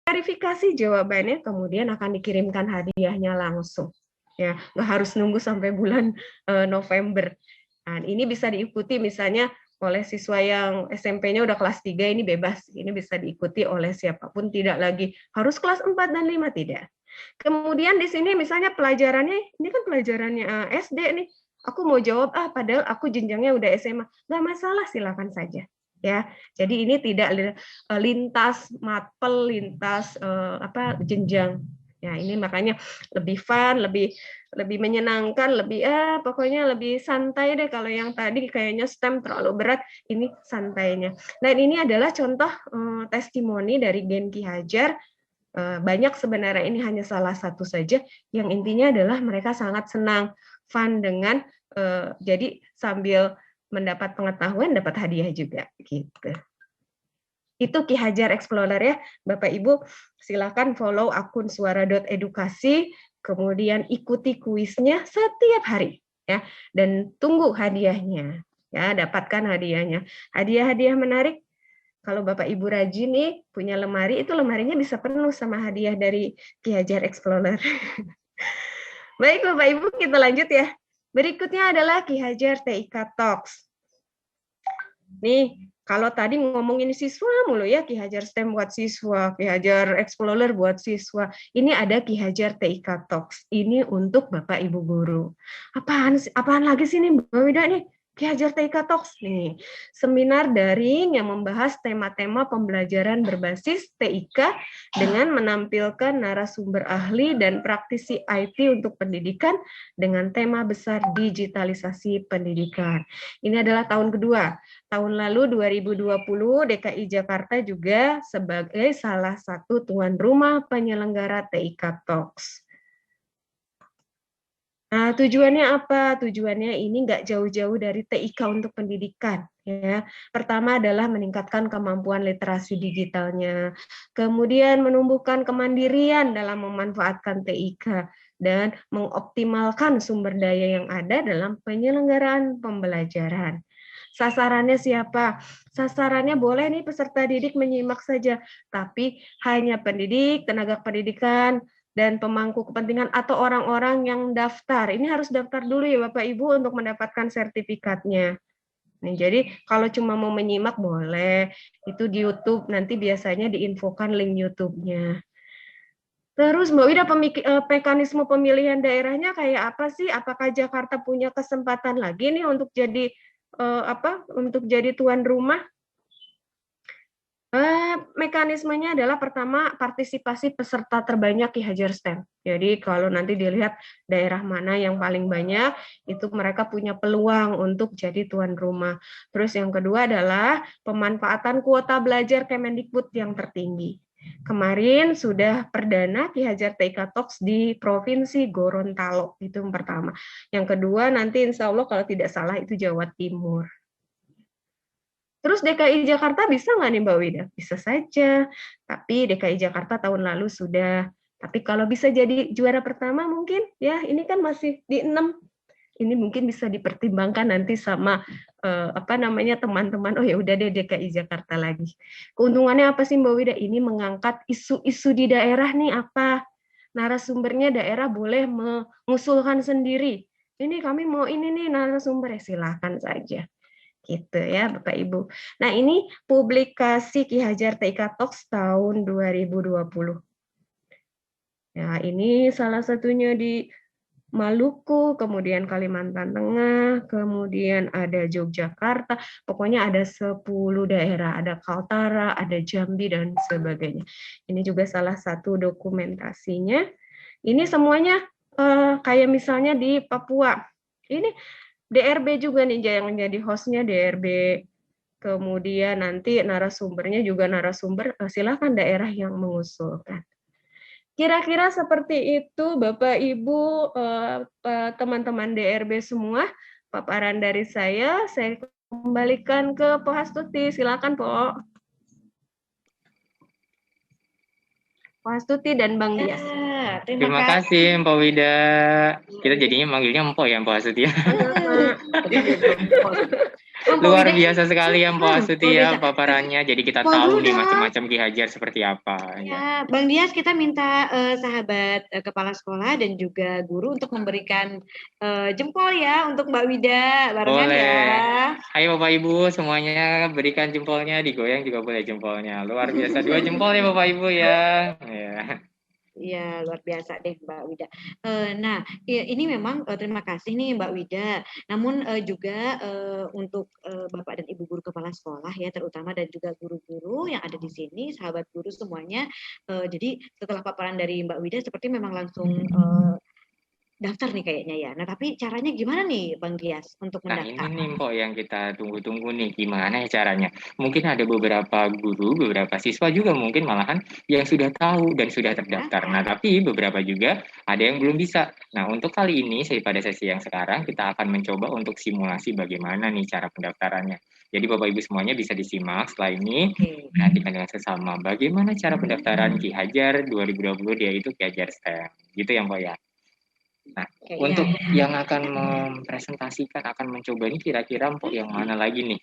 verifikasi jawabannya, kemudian akan dikirimkan hadiahnya langsung. Ya, nggak harus nunggu sampai bulan November. Nah, ini bisa diikuti misalnya oleh siswa yang SMP-nya udah kelas 3, ini bebas. Ini bisa diikuti oleh siapapun, tidak lagi harus kelas 4 dan 5, tidak. Kemudian di sini misalnya pelajarannya, ini kan pelajarannya SD nih, aku mau jawab padahal aku jenjangnya udah SMA, nggak masalah, silakan saja. Ya, jadi ini tidak lintas mapel, lintas jenjang. Ya, ini makanya lebih fun, lebih menyenangkan, lebih pokoknya lebih santai deh. Kalau yang tadi kayaknya STEM terlalu berat, ini santainya. Dan ini adalah contoh testimoni dari Gen Ki Hajar. Banyak sebenarnya, ini hanya salah satu saja, yang intinya adalah mereka sangat senang, fun dengan jadi sambil mendapat pengetahuan dapat hadiah juga gitu. Itu Ki Hajar Explorer ya, Bapak Ibu, silakan follow akun suara.edukasi, kemudian ikuti kuisnya setiap hari ya, dan tunggu hadiahnya ya, dapatkan hadiahnya. Hadiah-hadiah menarik. Kalau Bapak Ibu rajin nih punya lemari, itu lemarinya bisa penuh sama hadiah dari Ki Hajar Explorer. Baik Bapak Ibu, kita lanjut ya. Berikutnya adalah Ki Hajar TIK Talks. Nih, kalau tadi ngomongin siswa mulu ya, Ki Hajar STEM buat siswa, Ki Hajar Explorer buat siswa. Ini ada Ki Hajar TIK Talks. Ini untuk Bapak Ibu guru. Apaan lagi sih nih Mbak Wida nih? Ki Hajar TIK Talks nih, seminar daring yang membahas tema-tema pembelajaran berbasis TIK dengan menampilkan narasumber ahli dan praktisi IT untuk pendidikan dengan tema besar digitalisasi pendidikan. Ini adalah tahun kedua. Tahun lalu 2020 DKI Jakarta juga sebagai salah satu tuan rumah penyelenggara TIK Talks. Nah, tujuannya apa? Tujuannya ini nggak jauh-jauh dari TIK untuk pendidikan. Ya. Pertama adalah meningkatkan kemampuan literasi digitalnya, kemudian menumbuhkan kemandirian dalam memanfaatkan TIK, dan mengoptimalkan sumber daya yang ada dalam penyelenggaraan pembelajaran. Sasarannya siapa? Sasarannya boleh nih peserta didik menyimak saja, tapi hanya pendidik, tenaga pendidikan, dan pemangku kepentingan atau orang-orang yang daftar. Ini harus daftar dulu ya Bapak Ibu untuk mendapatkan sertifikatnya. Nah, jadi kalau cuma mau menyimak boleh, itu di YouTube, nanti biasanya diinfokan link YouTube-nya. Terus Mbak Wida, mekanisme pemilihan daerahnya kayak apa sih? Apakah Jakarta punya kesempatan lagi nih untuk jadi untuk jadi tuan rumah? Mekanismenya adalah pertama partisipasi peserta terbanyak Ki Hajar STEM. Jadi kalau nanti dilihat daerah mana yang paling banyak, itu mereka punya peluang untuk jadi tuan rumah. Terus yang kedua adalah pemanfaatan kuota belajar Kemendikbud yang tertinggi. Kemarin sudah perdana Ki Hajar TIK Talks di Provinsi Gorontalo, itu yang pertama. Yang kedua nanti insya Allah kalau tidak salah itu Jawa Timur. Terus DKI Jakarta bisa nggak nih Mbak Wida? Bisa saja, tapi DKI Jakarta tahun lalu sudah. Tapi kalau bisa jadi juara pertama mungkin, ya ini kan masih di 6. Ini mungkin bisa dipertimbangkan nanti sama teman-teman. Oh ya udah deh DKI Jakarta lagi. Keuntungannya apa sih Mbak Wida? Ini mengangkat isu-isu di daerah nih apa? Narasumbernya daerah boleh mengusulkan sendiri. Ini kami mau ini nih narasumber, ya silakan saja. Gitu ya Bapak Ibu. Nah ini publikasi Ki Hajar TIK Talks tahun 2020. Ya ini salah satunya di Maluku, kemudian Kalimantan Tengah, kemudian ada Yogyakarta, pokoknya ada 10 daerah, ada Kaltara, ada Jambi, dan sebagainya. Ini juga salah satu dokumentasinya. Ini semuanya kayak misalnya di Papua. Ini DRB juga nih yang jadi hostnya DRB. Kemudian nanti narasumbernya juga narasumber, silakan daerah yang mengusulkan. Kira-kira seperti itu Bapak Ibu, teman-teman DRB semua, paparan dari saya kembalikan ke Po Hastuti. Silakan Po. Po Hastuti dan Bang Dias. Terima kasih Mpok Wida. Kita jadinya manggilnya Mpok ya Mpok Hastuti. Luar Wida ini, biasa sekali ya Mbak Astuti ya bisa. paparannya. Jadi kita Pol tahu dulu nih dong. macam-macam Ki Hajar seperti apa. Ya, Bang Dias, kita minta sahabat kepala sekolah dan juga guru untuk memberikan jempol ya untuk Mbak Wida barengan ya. Boleh. Ayo Bapak Ibu semuanya berikan jempolnya, digoyang juga boleh jempolnya. Luar biasa. 2 jempol ya Bapak Ibu ya. Ya. Iya, luar biasa deh Mbak Wida. Nah, ini memang terima kasih nih Mbak Wida. Namun juga untuk Bapak dan Ibu guru kepala sekolah ya terutama dan juga guru-guru yang ada di sini, sahabat guru semuanya. Jadi setelah paparan dari Mbak Wida seperti memang langsung daftar nih kayaknya ya. Nah, tapi caranya gimana nih Bang Dias untuk Nah ini mendaftar? nih Mpok yang kita tunggu-tunggu nih, gimana ya caranya? Mungkin ada beberapa guru, beberapa siswa juga mungkin malahan yang sudah tahu dan sudah terdaftar. Nah tapi beberapa juga ada yang belum bisa. Nah untuk kali ini, pada sesi yang sekarang, kita akan mencoba untuk simulasi bagaimana nih cara pendaftarannya. Jadi Bapak Ibu semuanya bisa disimak setelah ini, perhatikan dengan sesama bagaimana cara pendaftaran Ki Hajar 2020, yaitu Ki Hajar STEM. Gitu ya Mbak ya? Nah, untuk yang akan mempresentasikan, akan mencoba ini kira-kira Mpok yang mana lagi nih?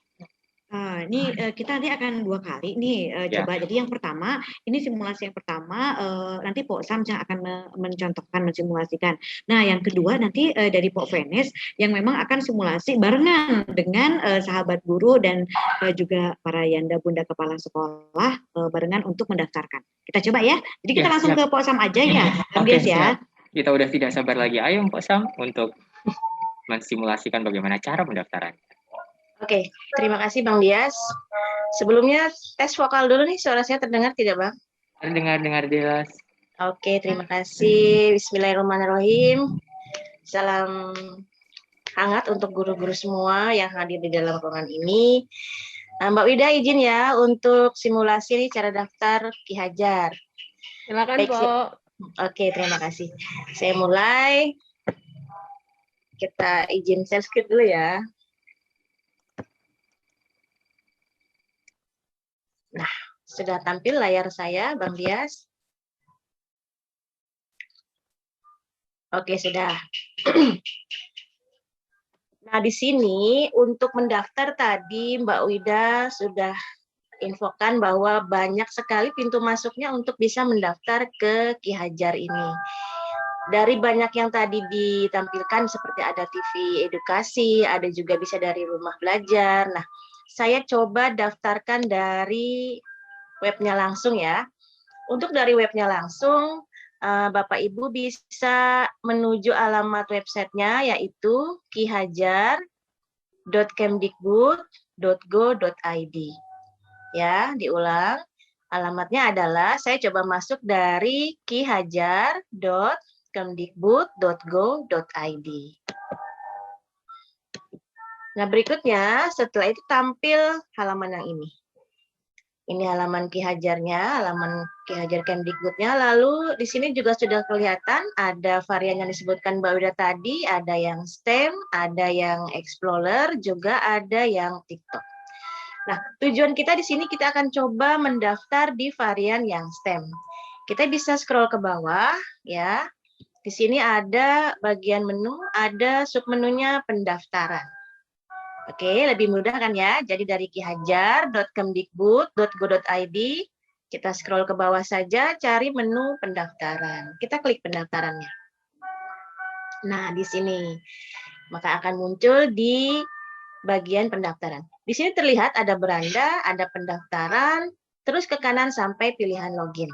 Ini kita nanti akan 2 kali nih coba. Jadi yang pertama, ini simulasi yang pertama nanti Pok Sam yang akan mencontohkan, mensimulasikan. Nah, yang kedua nanti dari Pok Venes yang memang akan simulasi barengan dengan sahabat guru dan juga para Yanda Bunda Kepala Sekolah barengan untuk mendaftarkan. Kita coba ya. Jadi kita langsung ke Pok Sam aja ya, Oke, ya. Kita udah tidak sabar lagi. Ayo Pok Sam untuk mensimulasikan bagaimana cara pendaftaran. Oke, terima kasih Bang Dias. Sebelumnya tes vokal dulu nih, suara saya terdengar tidak Bang? Terdengar jelas. Oke, terima kasih. Bismillahirrahmanirrahim. Salam hangat untuk guru-guru semua yang hadir di dalam ruangan ini. Mbak Wida izin ya untuk simulasi nih cara daftar Ki Hajar. Silakan Pok. Oke, terima kasih. Saya mulai. Kita izin share screen dulu ya. Nah, sudah tampil layar saya, Bang Dias. Oke, sudah. Nah, di sini untuk mendaftar tadi Mbak Wida sudah infokan bahwa banyak sekali pintu masuknya untuk bisa mendaftar ke Ki Hajar ini. Dari banyak yang tadi ditampilkan seperti ada TV edukasi, ada juga bisa dari rumah belajar. Nah, saya coba daftarkan dari webnya langsung ya. Untuk dari webnya langsung, Bapak Ibu bisa menuju alamat websitenya yaitu kihajar.kemdikbud.go.id. Ya, diulang. Alamatnya adalah saya coba masuk dari kihajar.kemdikbud.go.id. Nah, berikutnya setelah itu tampil halaman yang ini. Ini halaman Ki Hajarnya, halaman Ki Hajar Kemdikbudnya. Lalu di sini juga sudah kelihatan ada varian yang disebutkan Mbak Wida tadi, ada yang STEM, ada yang Explorer, juga ada yang TikTok. Nah, tujuan kita di sini kita akan coba mendaftar di varian yang STEM. Kita bisa scroll ke bawah ya. Di sini ada bagian menu, ada submenunya pendaftaran. Oke, lebih mudah kan ya? Jadi dari kihajar.kemdikbud.go.id, kita scroll ke bawah saja, cari menu pendaftaran. Kita klik pendaftarannya. Nah, di sini. Maka akan muncul di bagian pendaftaran. Di sini terlihat ada beranda, ada pendaftaran, terus ke kanan sampai pilihan login.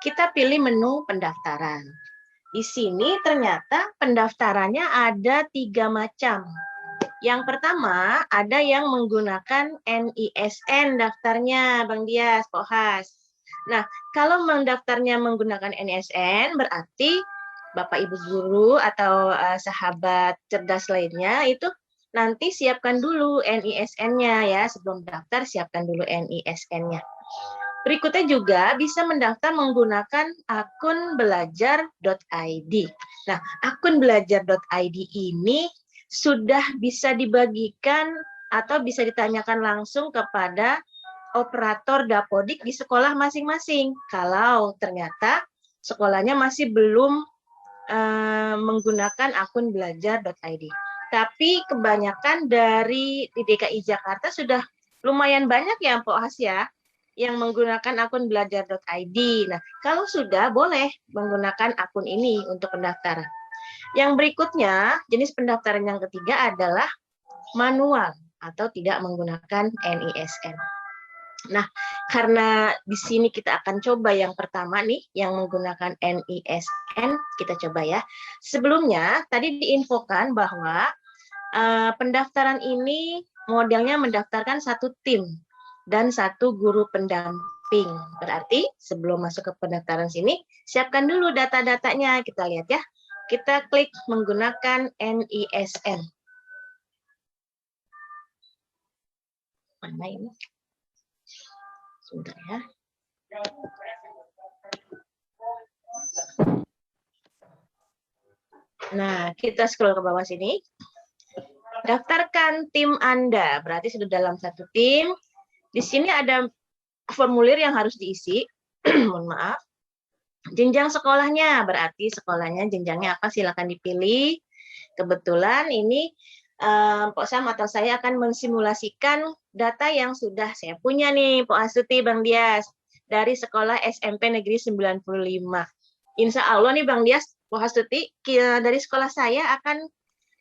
Kita pilih menu pendaftaran. Di sini ternyata pendaftarannya ada 3 macam. Yang pertama, ada yang menggunakan NISN daftarnya, Bang Dias, Pak Has. Nah, kalau mendaftarnya menggunakan NISN, berarti Bapak Ibu guru atau sahabat cerdas lainnya itu nanti siapkan dulu NISN-nya ya. Sebelum daftar, siapkan dulu NISN-nya. Berikutnya juga bisa mendaftar menggunakan akun belajar.id. Nah, akun belajar.id ini sudah bisa dibagikan atau bisa ditanyakan langsung kepada operator dapodik di sekolah masing-masing. Kalau ternyata sekolahnya masih belum menggunakan akun belajar.id. Tapi kebanyakan dari di DKI Jakarta sudah lumayan banyak ya Pak Has ya, yang menggunakan akun belajar.id. Nah, kalau sudah boleh menggunakan akun ini untuk pendaftaran. Yang berikutnya, jenis pendaftaran yang ketiga adalah manual atau tidak menggunakan NISN. Nah, karena di sini kita akan coba yang pertama nih, yang menggunakan NISN, kita coba ya. Sebelumnya, tadi diinfokan bahwa pendaftaran ini modelnya mendaftarkan satu tim dan satu guru pendamping. Berarti sebelum masuk ke pendaftaran sini, siapkan dulu data-datanya. Kita lihat ya. Kita klik menggunakan NISN. Mana ini? Sebentar ya. Nah, kita scroll ke bawah sini. Daftarkan tim Anda, berarti sudah dalam satu tim. Di sini ada formulir yang harus diisi. Mohon maaf. Jenjang sekolahnya, berarti sekolahnya jenjangnya apa, silakan dipilih. Kebetulan ini Pak Sam atau saya akan mensimulasikan data yang sudah saya punya nih, Pak Astuti, Bang Dias, dari sekolah SMP Negeri 95. Insya Allah nih Bang Dias, Pak Astuti, dari sekolah saya akan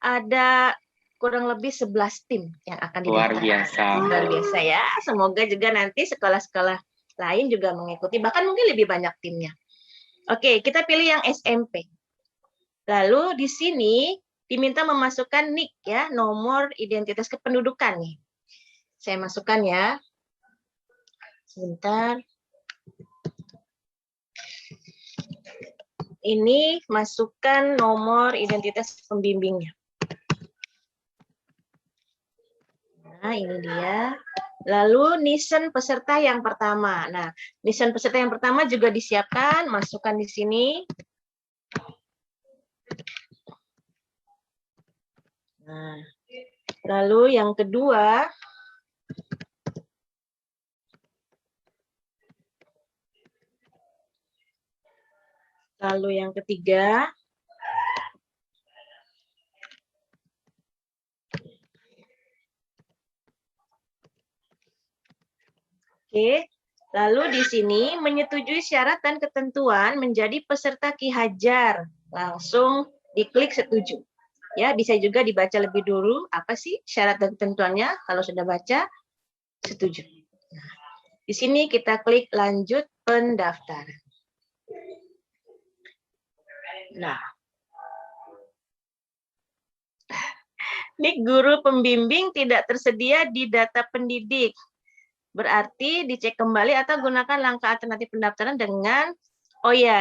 ada kurang lebih 11 tim yang akan didaftarkan. Luar biasa. Luar biasa ya. Semoga juga nanti sekolah-sekolah lain juga mengikuti, bahkan mungkin lebih banyak timnya. Oke, kita pilih yang SMP. Lalu di sini diminta memasukkan NIK ya, nomor identitas kependudukan nih. Saya masukkan ya. Sebentar. Ini masukkan nomor identitas pembimbingnya. Nah, ini dia. Lalu nisan peserta yang pertama. Nah, nisan peserta yang pertama juga disiapkan, masukkan di sini. Nah, lalu yang kedua, lalu yang ketiga, oke. Lalu di sini menyetujui syarat dan ketentuan menjadi peserta Ki Hajar. Langsung diklik setuju. Ya, bisa juga dibaca lebih dulu apa sih syarat dan ketentuannya. Kalau sudah baca, setuju. Nah, di sini kita klik lanjut pendaftaran. Nah, NIK guru pembimbing tidak tersedia di data pendidik. Berarti dicek kembali atau gunakan langkah alternatif pendaftaran dengan,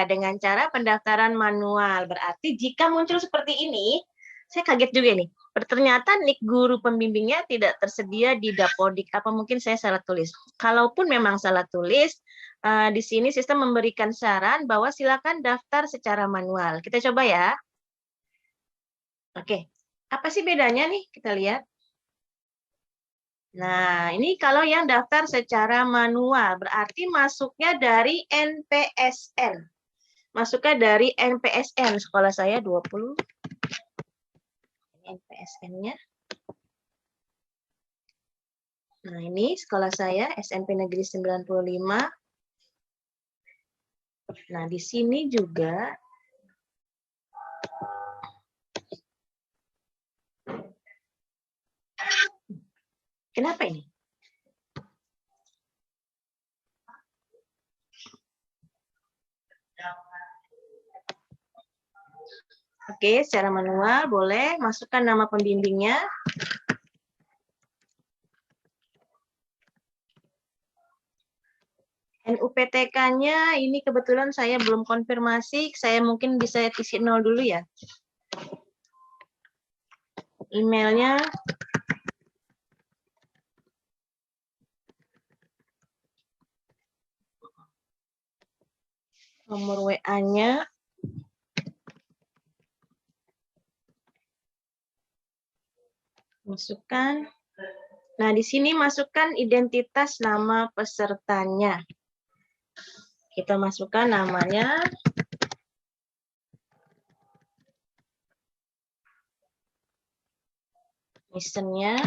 dengan cara pendaftaran manual. Berarti jika muncul seperti ini, saya kaget juga nih. Ternyata NIK guru pembimbingnya tidak tersedia di Dapodik. Apa mungkin saya salah tulis? Kalaupun memang salah tulis, di sini sistem memberikan saran bahwa silakan daftar secara manual. Kita coba ya. Oke, apa sih bedanya nih? Kita lihat. Nah, ini kalau yang daftar secara manual, berarti masuknya dari NPSN. Masuknya dari NPSN, sekolah saya 20. NPSN-nya. Nah, ini sekolah saya, SMP Negeri 95. Nah, di sini juga kenapa ini? Oke, secara manual boleh masukkan nama pembimbingnya. NUPTK-nya ini kebetulan saya belum konfirmasi, saya mungkin bisa isi 0 dulu ya. Emailnya nomor WA-nya masukkan. Nah, di sini masukkan identitas nama pesertanya. Kita masukkan namanya. Listennya.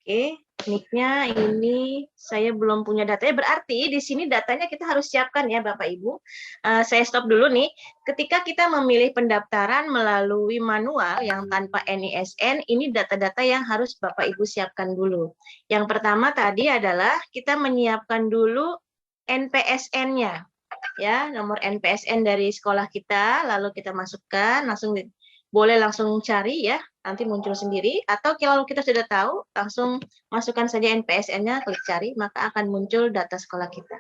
Oke, nicknya ini saya belum punya datanya. Berarti di sini datanya kita harus siapkan ya Bapak Ibu. Saya stop dulu nih. Ketika kita memilih pendaftaran melalui manual yang tanpa NISN, ini data-data yang harus Bapak Ibu siapkan dulu. Yang pertama tadi adalah kita menyiapkan dulu NPSN-nya. Ya, nomor NPSN dari sekolah kita, lalu kita masukkan, boleh langsung cari ya, nanti muncul sendiri, atau kalau kita sudah tahu, langsung masukkan saja NPSN-nya, klik cari, maka akan muncul data sekolah kita.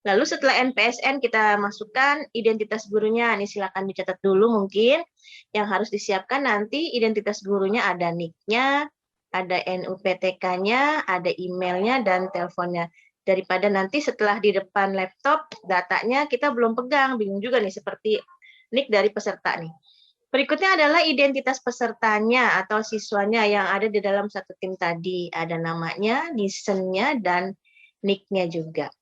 Lalu setelah NPSN kita masukkan identitas gurunya, ini silakan dicatat dulu mungkin, yang harus disiapkan nanti identitas gurunya ada NIK-nya, ada NUPTK-nya, ada emailnya, dan teleponnya. Daripada nanti setelah di depan laptop, datanya kita belum pegang, bingung juga nih, seperti NIK dari peserta nih. Berikutnya adalah identitas pesertanya atau siswanya yang ada di dalam satu tim tadi. Ada namanya, listennya, dan nick-nya juga.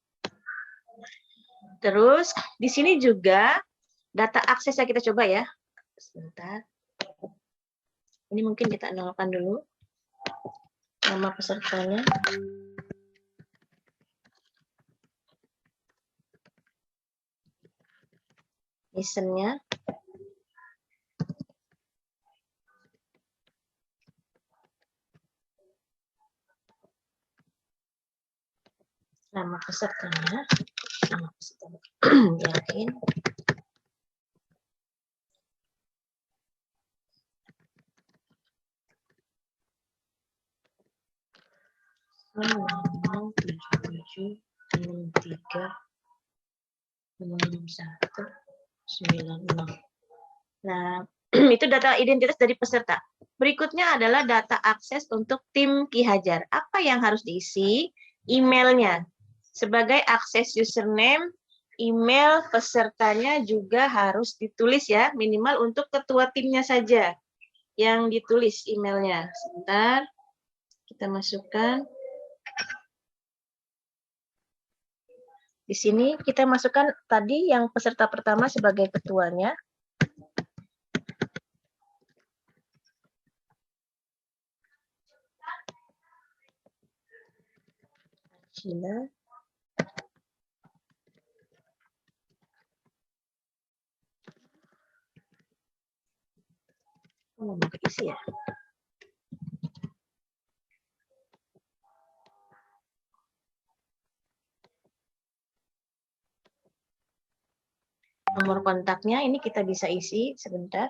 Terus di sini juga data aksesnya kita coba ya. Sebentar. Ini mungkin kita nolkan dulu. Nama pesertanya. Listennya. Nama pesertanya, nama peserta yakin. Nomor 77636196. Nah, itu data identitas dari peserta. Berikutnya adalah data akses untuk tim Ki Hajar. Apa yang harus diisi? Emailnya. Sebagai akses username, email pesertanya juga harus ditulis ya, minimal untuk ketua timnya saja yang ditulis emailnya. Sebentar, kita masukkan. Di sini kita masukkan tadi yang peserta pertama sebagai ketuanya. Cina. Oh, mau keisi ya. Nomor kontaknya ini kita bisa isi sebentar.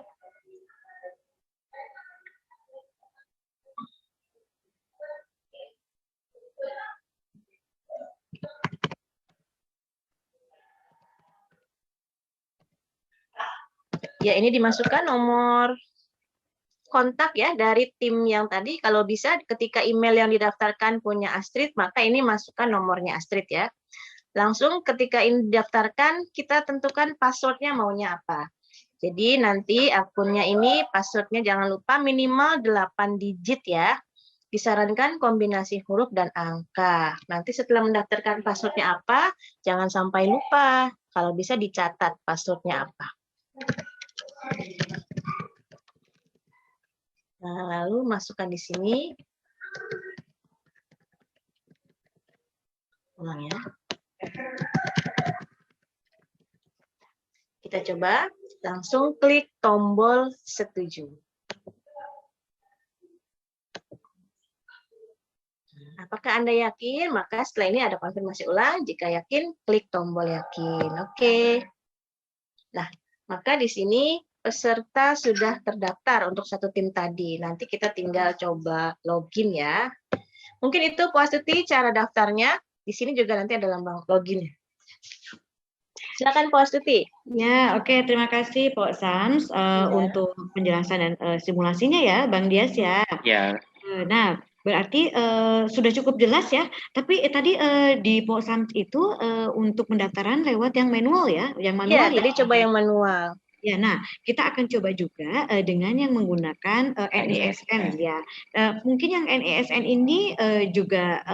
Ya, ini dimasukkan nomor kontak ya dari tim yang tadi. Kalau bisa ketika email yang didaftarkan punya Astrid, maka ini masukkan nomornya Astrid ya. Langsung ketika ini didaftarkan, kita tentukan passwordnya maunya apa. Jadi nanti akunnya ini passwordnya jangan lupa minimal 8 digit ya. Disarankan kombinasi huruf dan angka. Nanti setelah mendaftarkan passwordnya apa, jangan sampai lupa. Kalau bisa dicatat passwordnya apa. Nah, lalu masukkan di sini. Ulang ya. Kita coba langsung klik tombol setuju. Apakah Anda yakin? Maka setelah ini ada konfirmasi ulang. Jika yakin, klik tombol yakin. Oke. Nah, maka di sini peserta sudah terdaftar untuk satu tim tadi. Nanti kita tinggal coba login ya. Mungkin itu Bu Astuti cara daftarnya. Di sini juga nanti ada lambang login. Silakan Bu Astuti. Ya, oke. Terima kasih Pak Sams untuk penjelasan dan simulasinya ya, Bang Dias ya. Ya. Nah, berarti sudah cukup jelas ya. Tapi tadi di Pak Sams itu untuk pendaftaran lewat yang manual ya, yang manual ya. Tadi coba yang manual. Ya, nah kita akan coba juga dengan yang menggunakan NISN ya. Mungkin yang NISN ini juga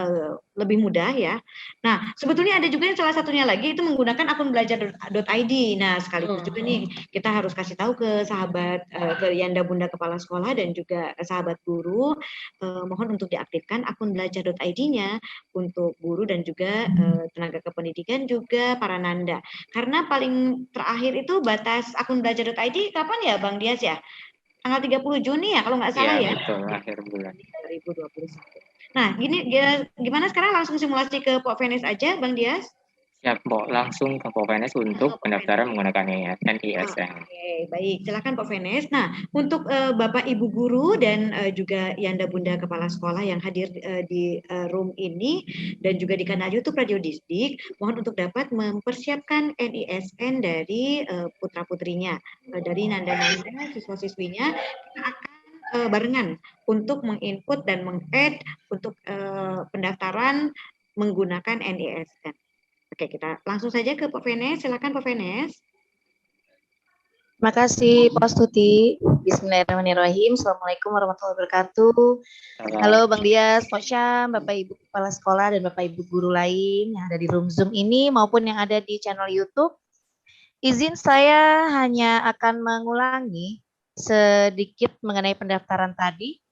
lebih mudah ya. Nah, sebetulnya ada juga yang salah satunya lagi itu menggunakan akun belajar.id. Nah, sekaligus juga nih kita harus kasih tahu ke sahabat ke Yanda Bunda Kepala Sekolah dan juga sahabat guru, mohon untuk diaktifkan akun belajar.id-nya untuk guru dan juga tenaga kependidikan juga para nanda. Karena paling terakhir itu batas akun belajar.id kapan ya Bang Dias ya? Tanggal 30 Juni ya kalau nggak salah Iya, ya. betul, akhir bulan. 2021. Nah, gimana sekarang langsung simulasi ke Pok Venes aja, Bang Dias? Siap, Mbok. Langsung ke POVENES untuk pendaftaran menggunakan NISN. Oke, baik. Silakan Pak Venes. Nah, untuk Bapak Ibu guru dan juga Yanda Bunda Kepala Sekolah yang hadir di room ini dan juga di kanal YouTube Radio Distrik, mohon untuk dapat mempersiapkan NISN dari putra-putrinya, dari nanda-nanda siswa-siswinya. Kita akan barengan untuk menginput dan meng-add untuk pendaftaran menggunakan NISN. Oke, kita langsung saja ke Pak Venes. Silakan Pak Venes. Terima kasih Pak Stuti. Bismillahirrahmanirrahim. Assalamualaikum warahmatullahi wabarakatuh. Halo Bang Dias, Pak Syam, Bapak Ibu Kepala Sekolah dan Bapak Ibu guru lain yang ada di room Zoom ini maupun yang ada di channel YouTube. Izin saya hanya akan mengulangi sedikit mengenai pendaftaran tadi,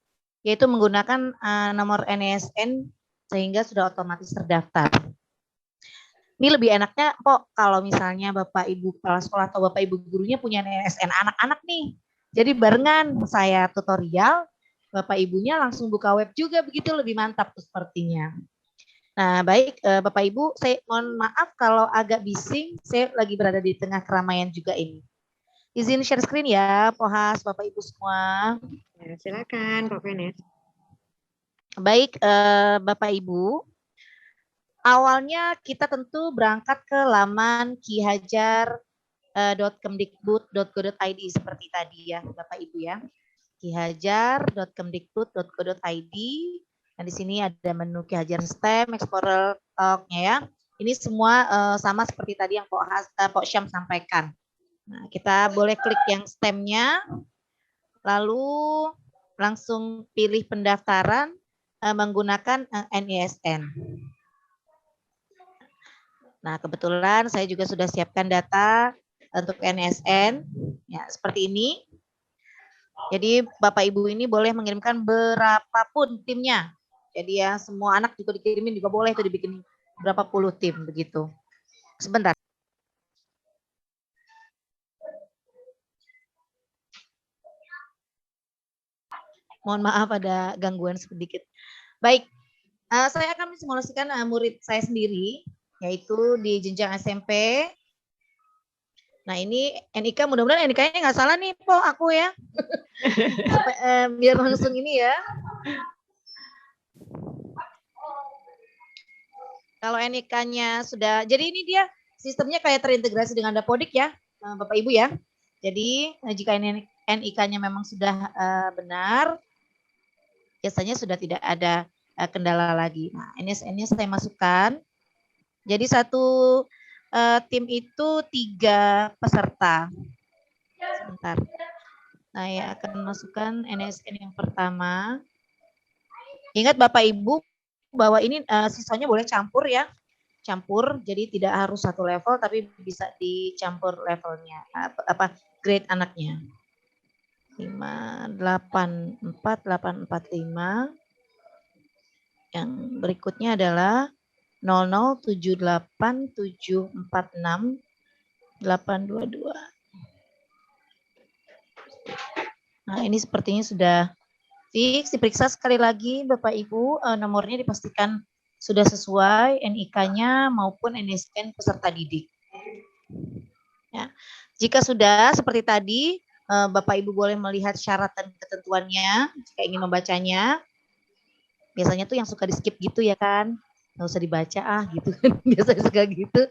yaitu menggunakan nomor NISN sehingga sudah otomatis terdaftar. Ini lebih enaknya kok kalau misalnya Bapak Ibu Kepala Sekolah atau Bapak Ibu gurunya punya NISN anak-anak nih. Jadi barengan saya tutorial, Bapak Ibunya langsung buka web juga, begitu lebih mantap tuh sepertinya. Nah baik Bapak Ibu, saya mohon maaf kalau agak bising, saya lagi berada di tengah keramaian juga ini. Izin share screen ya, Pohas, Bapak Ibu semua. Ya, silakan Pak Venes. Baik Bapak Ibu, awalnya kita tentu berangkat ke laman kihajar.kemdikbud.go.id seperti tadi ya Bapak Ibu ya. kihajar.kemdikbud.go.id. Nah di sini ada menu Ki Hajar STEM, Explorer Talk-nya ya. Ini semua sama seperti tadi yang Pak Syam sampaikan. Nah kita boleh klik yang STEM-nya, lalu langsung pilih pendaftaran menggunakan NISN. Nah, kebetulan saya juga sudah siapkan data untuk NISN, ya seperti ini. Jadi Bapak Ibu ini boleh mengirimkan berapapun timnya. Jadi ya semua anak juga dikirimin juga boleh itu dibikin berapa puluh tim begitu. Sebentar. Mohon maaf ada gangguan sedikit. Baik, saya akan mensimulasikan murid saya sendiri, yaitu di jenjang SMP. Nah ini NIK, mudah-mudahan NIK-nya nggak salah nih, Po, aku ya. Biar langsung ini ya. Kalau NIK-nya sudah, jadi ini dia sistemnya kayak terintegrasi dengan Dapodik ya, Bapak Ibu ya. Jadi jika NIK-nya memang sudah benar, biasanya sudah tidak ada kendala lagi. Nah, NISN-nya saya masukkan. Jadi satu tim itu 3 peserta. Sebentar. Saya akan masukkan NISN yang pertama. Ingat Bapak Ibu bahwa ini siswanya boleh campur ya. Campur, jadi tidak harus satu level tapi bisa dicampur levelnya. Grade anaknya. 584845. Yang berikutnya adalah 0078746 Nah, ini sepertinya sudah fix. Diperiksa sekali lagi Bapak Ibu, nomornya dipastikan sudah sesuai NIK-nya maupun NISN peserta didik. Ya. Jika sudah seperti tadi, Bapak Ibu boleh melihat syarat dan ketentuannya jika ingin membacanya. Biasanya tuh yang suka di skip gitu ya kan, nggak usah dibaca gitu kan, biasanya suka gitu.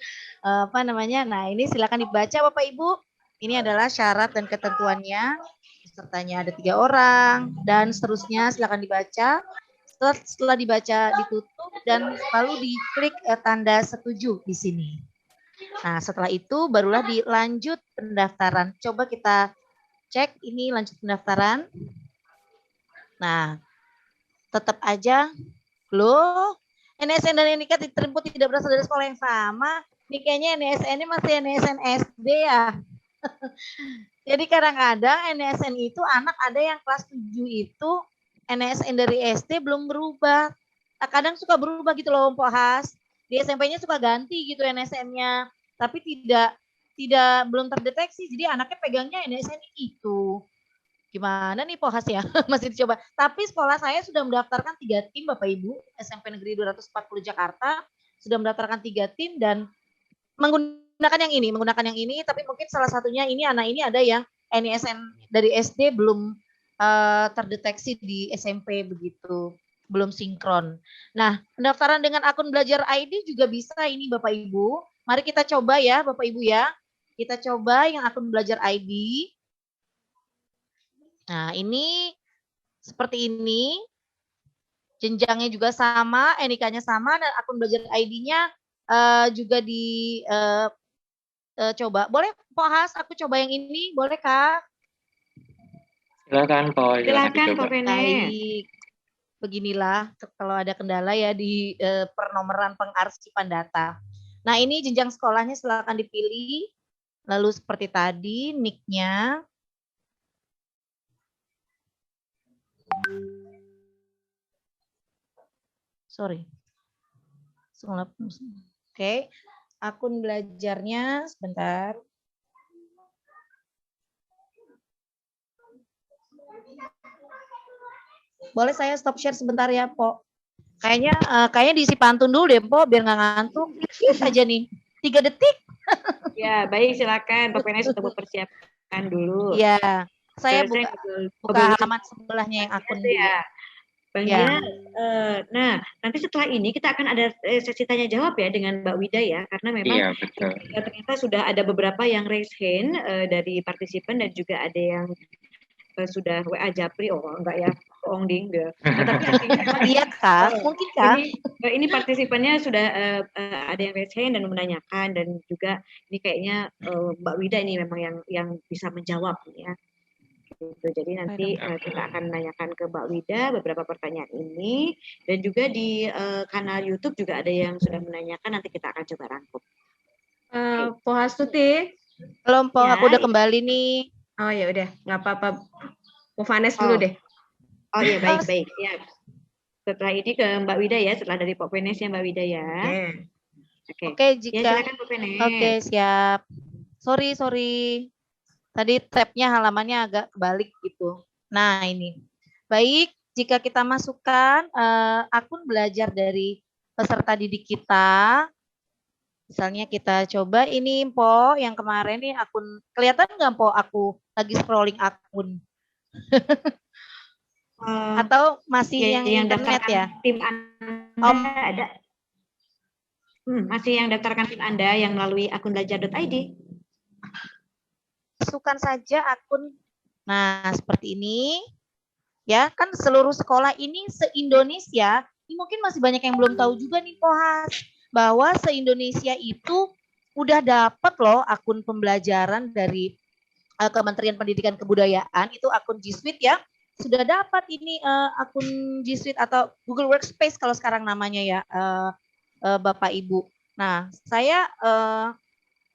Nah ini silakan dibaca Bapak Ibu. Ini adalah syarat dan ketentuannya. Pesertanya ada 3 orang dan seterusnya, silakan dibaca. Setelah dibaca ditutup dan lalu diklik tanda setuju di sini. Nah setelah itu barulah dilanjut pendaftaran. Coba kita cek ini lanjut pendaftaran. Nah tetap aja loh NSN dan NIK dijemput tidak berasal dari sekolah yang sama. Ini kayaknya NSN-nya masih NSN SD ya. Jadi kadang-kadang NSN itu anak ada yang kelas 7 itu NSN dari SD belum berubah. Kadang suka berubah gitu loh Mpok Has. Di SMP-nya suka ganti gitu NSN-nya. Tapi belum terdeteksi. Jadi anaknya pegangnya NSN itu. Gimana nih Pohas ya? Masih dicoba. Tapi sekolah saya sudah mendaftarkan 3 tim Bapak Ibu, SMP Negeri 240 Jakarta sudah mendaftarkan 3 tim dan menggunakan yang ini, tapi mungkin salah satunya anak ini ada yang NISN dari SD belum terdeteksi di SMP begitu, belum sinkron. Nah, pendaftaran dengan akun belajar ID juga bisa ini Bapak Ibu. Mari kita coba ya Bapak Ibu ya. Kita coba yang akun belajar ID. Nah, ini seperti ini. Jenjangnya juga sama, NIK-nya sama, dan akun belajar ID-nya juga coba. Boleh, Pak Has, aku coba yang ini, boleh Kak? Silakan, Pak. Silakan, Pak Penes. Baik. Beginilah kalau ada kendala ya di pernomeran pengarsipan data. Nah, ini jenjang sekolahnya silakan dipilih. Lalu seperti tadi, NIK-nya. Sorry. Oke, akun belajarnya sebentar. Boleh saya stop share sebentar ya, Po? Kayaknya diisi pantun dulu deh, Po, biar nggak ngantuk. Dikit aja nih, 3 detik. Ya, baik, silakan. Pak Penes sudah mempersiapkan dulu. Iya, saya buka halaman sebelahnya yang akun dulu. Ya. Bang Dias, nah nanti setelah ini kita akan ada sesi tanya jawab ya dengan Mbak Wida ya, karena memang ternyata sudah ada beberapa yang raise hand dari partisipan dan juga ada yang sudah WA Japri, oh enggak ya, bohong ding deh. Nah, tapi artinya lihat Kak, mungkin Kak. Ini partisipannya sudah ada yang raise hand dan menanyakan, dan juga ini kayaknya Mbak Wida ini memang yang bisa menjawab ya. Gitu. Jadi nanti kita akan menanyakan ke Mbak Wida beberapa pertanyaan ini, dan juga di kanal YouTube juga ada yang sudah menanyakan, nanti kita akan coba rangkum. Po Hastuti, kelompok ya, aku udah kembali nih. Oh ya udah, nggak apa-apa. Po Vanes dulu deh. Oh iya, baik ya. Setelah ini ke Mbak Wida ya, setelah dari Pak Penes ya Mbak Wida ya. Oke, jika. Ya, silakan Pak Penes. Oke, siap. Sorry. Tadi tabnya halamannya agak kebalik gitu. Nah ini. Baik, jika kita masukkan akun belajar dari peserta didik kita. Misalnya kita coba ini Po, yang kemarin nih akun. Kelihatan nggak Po aku lagi scrolling akun? Atau masih yang internet ya? Tim Anda ada? Masih yang daftarkan tim Anda yang melalui akun belajar.id? Masukkan saja akun. Nah, seperti ini. Ya, kan seluruh sekolah ini se-Indonesia, ini mungkin masih banyak yang belum tahu juga nih Pohas, bahwa se-Indonesia itu udah dapat loh akun pembelajaran dari Kementerian Pendidikan Kebudayaan, itu akun G Suite ya. Sudah dapat ini akun G Suite atau Google Workspace kalau sekarang namanya ya, Bapak Ibu. Nah, saya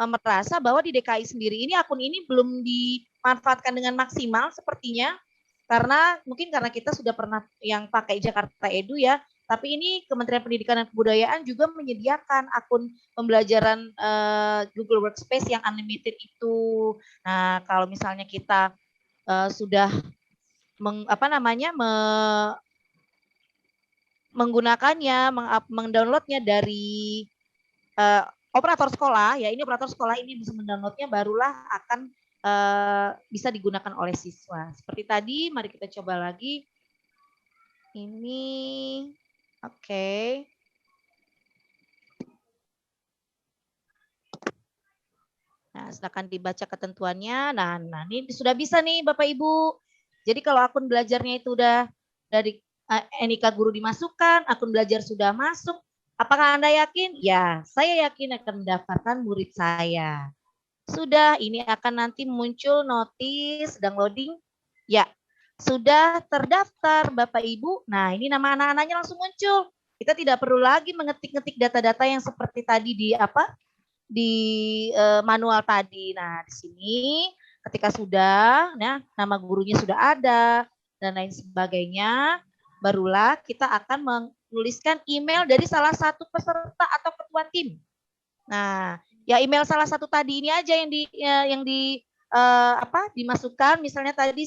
merasa bahwa di DKI sendiri ini akun ini belum dimanfaatkan dengan maksimal sepertinya, karena kita sudah pernah yang pakai Jakarta Edu ya, tapi ini Kementerian Pendidikan dan Kebudayaan juga menyediakan akun pembelajaran Google Workspace yang unlimited itu. Nah, kalau misalnya kita sudah menggunakannya, mendownloadnya dari operator sekolah, ya ini operator sekolah ini bisa mendownloadnya, barulah akan bisa digunakan oleh siswa. Seperti tadi, mari kita coba lagi. Ini, oke. Nah, silakan dibaca ketentuannya. Nah, ini sudah bisa nih Bapak Ibu. Jadi kalau akun belajarnya itu udah dari NIK guru dimasukkan, akun belajar sudah masuk, apakah Anda yakin? Ya, saya yakin akan mendaftarkan murid saya. Sudah, ini akan nanti muncul notis, sedang loading. Ya, sudah terdaftar Bapak Ibu. Nah, ini nama anak-anaknya langsung muncul. Kita tidak perlu lagi mengetik-ngetik data-data yang seperti tadi di manual tadi. Nah, di sini ketika sudah ya, nama gurunya sudah ada dan lain sebagainya, barulah kita akan menuliskan email dari salah satu peserta atau ketua tim. Nah, ya email salah satu tadi ini aja yang dimasukkan. Misalnya tadi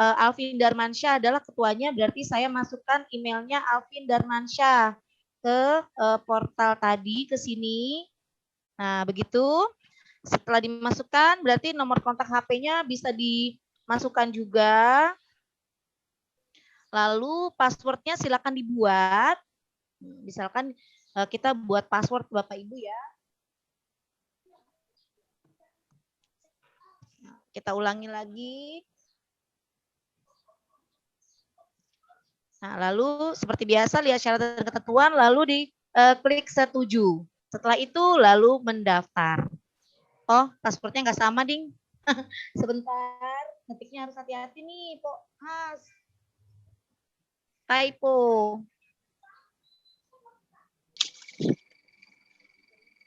Alvin Darmansyah adalah ketuanya, berarti saya masukkan emailnya Alvin Darmansyah ke portal tadi, ke sini. Nah, begitu. Setelah dimasukkan, berarti nomor kontak HP-nya bisa dimasukkan juga. Lalu passwordnya silakan dibuat. Misalkan kita buat password Bapak Ibu ya. Kita ulangi lagi. Nah, lalu seperti biasa lihat syarat dan ketentuan, lalu diklik setuju. Setelah itu lalu mendaftar. Oh, passwordnya nggak sama, Ding. Sebentar, ngetiknya harus hati-hati nih, Pok Has. Typo.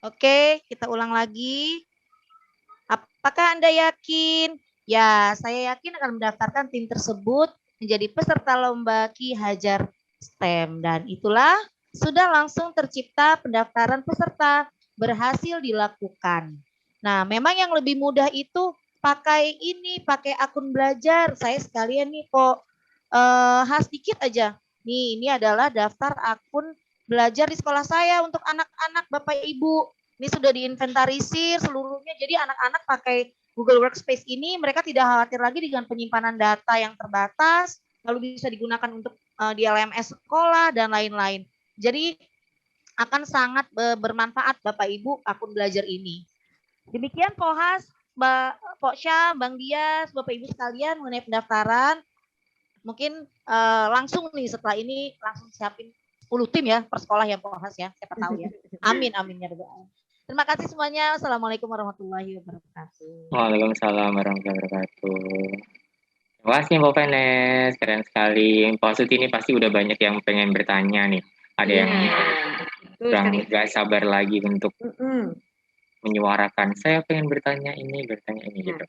Oke, kita ulang lagi. Apakah Anda yakin? Ya, saya yakin akan mendaftarkan tim tersebut menjadi peserta lomba Ki Hajar STEM. Dan itulah sudah langsung tercipta pendaftaran peserta berhasil dilakukan. Nah, memang yang lebih mudah itu pakai akun belajar. Saya sekalian nih kok sedikit aja. Nih, ini adalah daftar akun belajar di sekolah saya untuk anak-anak Bapak Ibu. Ini sudah diinventarisir seluruhnya. Jadi anak-anak pakai Google Workspace ini mereka tidak khawatir lagi dengan penyimpanan data yang terbatas, lalu bisa digunakan untuk di LMS sekolah dan lain-lain. Jadi akan sangat bermanfaat Bapak Ibu akun belajar ini. Demikian Pohas, Pok Syam, Bang Dias, Bapak Ibu sekalian mengenai pendaftaran. Mungkin langsung nih setelah ini langsung siapin 10 tim ya per sekolah ya Pohas ya, siapa tahu ya. Amin, amin ya Rabbal. Terima kasih semuanya. Assalamualaikum warahmatullahi wabarakatuh. Waalaikumsalam warahmatullahi wabarakatuh. Terima kasih Mbak Venes, keren sekali. Pak Suti ini pasti udah banyak yang pengen bertanya nih. Ada yang nggak sabar lagi untuk menyuarakan. Saya pengen bertanya ini gitu.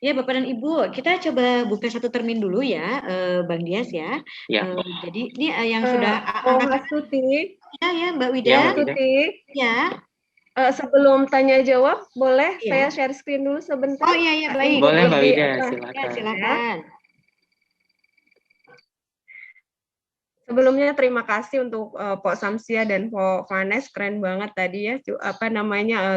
Ya Bapak dan Ibu, kita coba buka satu termin dulu ya, Bang Dias ya. Jadi ini yang sudah Mas Tuti. Ya Mbak Wida. Ya, Mbak Tuti. Ya. Sebelum tanya jawab, boleh saya share screen dulu sebentar? Oh iya baik. Boleh Mbak Wida, silakan. Ya, silakan. Sebelumnya terima kasih untuk Pok Samsia dan Pok Vanes, keren banget tadi ya,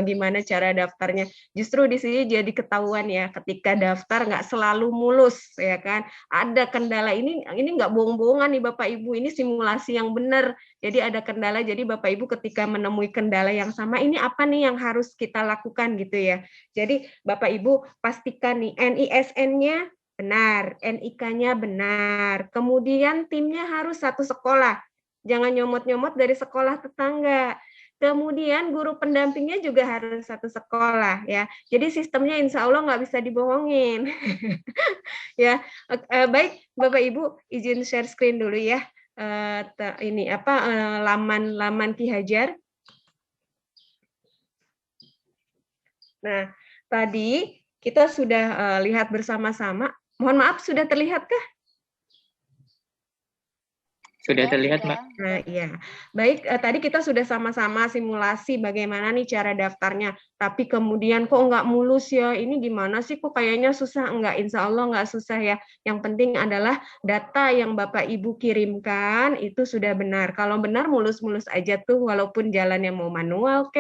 gimana cara daftarnya. Justru di sini jadi ketahuan ya, ketika daftar nggak selalu mulus ya kan. Ada kendala ini nggak bohong-bohongan nih Bapak Ibu, ini simulasi yang benar. Jadi ada kendala, jadi Bapak Ibu ketika menemui kendala yang sama, ini apa nih yang harus kita lakukan gitu ya. Jadi Bapak Ibu pastikan nih NISN-nya benar, NIK-nya benar. Kemudian timnya harus satu sekolah. Jangan nyomot-nyomot dari sekolah tetangga. Kemudian guru pendampingnya juga harus satu sekolah ya. Jadi sistemnya insya Allah nggak bisa dibohongin. Ya, baik Bapak Ibu izin share screen dulu ya. Laman Ki Hajar. Nah, tadi kita sudah lihat bersama-sama. Mohon maaf, sudah terlihatkah? Sudah terlihat, Mbak. Nah, iya. Baik, tadi kita sudah sama-sama simulasi bagaimana nih cara daftarnya. Tapi kemudian kok nggak mulus ya? Ini gimana sih? Kok kayaknya susah? Enggak, insya Allah nggak susah ya. Yang penting adalah data yang Bapak Ibu kirimkan itu sudah benar. Kalau benar mulus-mulus aja tuh, walaupun jalannya mau manual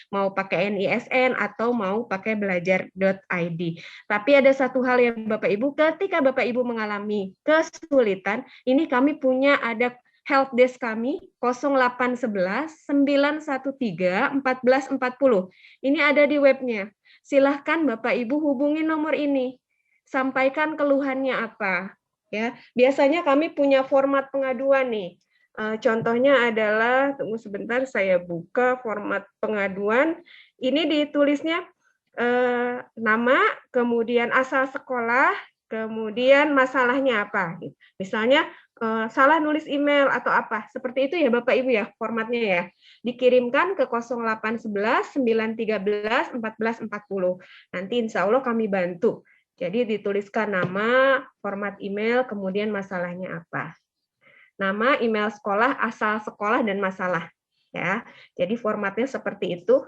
mau pakai NISN atau mau pakai belajar.id. Tapi ada satu hal yang Bapak Ibu, ketika Bapak Ibu mengalami kesulitan, ini kami punya ada help desk kami 0811 913 1440. Ini ada di webnya. Silahkan Bapak Ibu hubungi nomor ini. Sampaikan keluhannya apa. Ya, biasanya kami punya format pengaduan nih. Contohnya adalah, tunggu sebentar saya buka format pengaduan. Ini ditulisnya nama, kemudian asal sekolah, kemudian masalahnya apa. Misalnya salah nulis email atau apa. Seperti itu ya Bapak Ibu ya formatnya ya. Dikirimkan ke 0811 913 1440. Nanti insya Allah kami bantu. Jadi dituliskan nama, format email, kemudian masalahnya apa. Nama, email sekolah, asal sekolah, dan masalah. Ya, jadi formatnya seperti itu.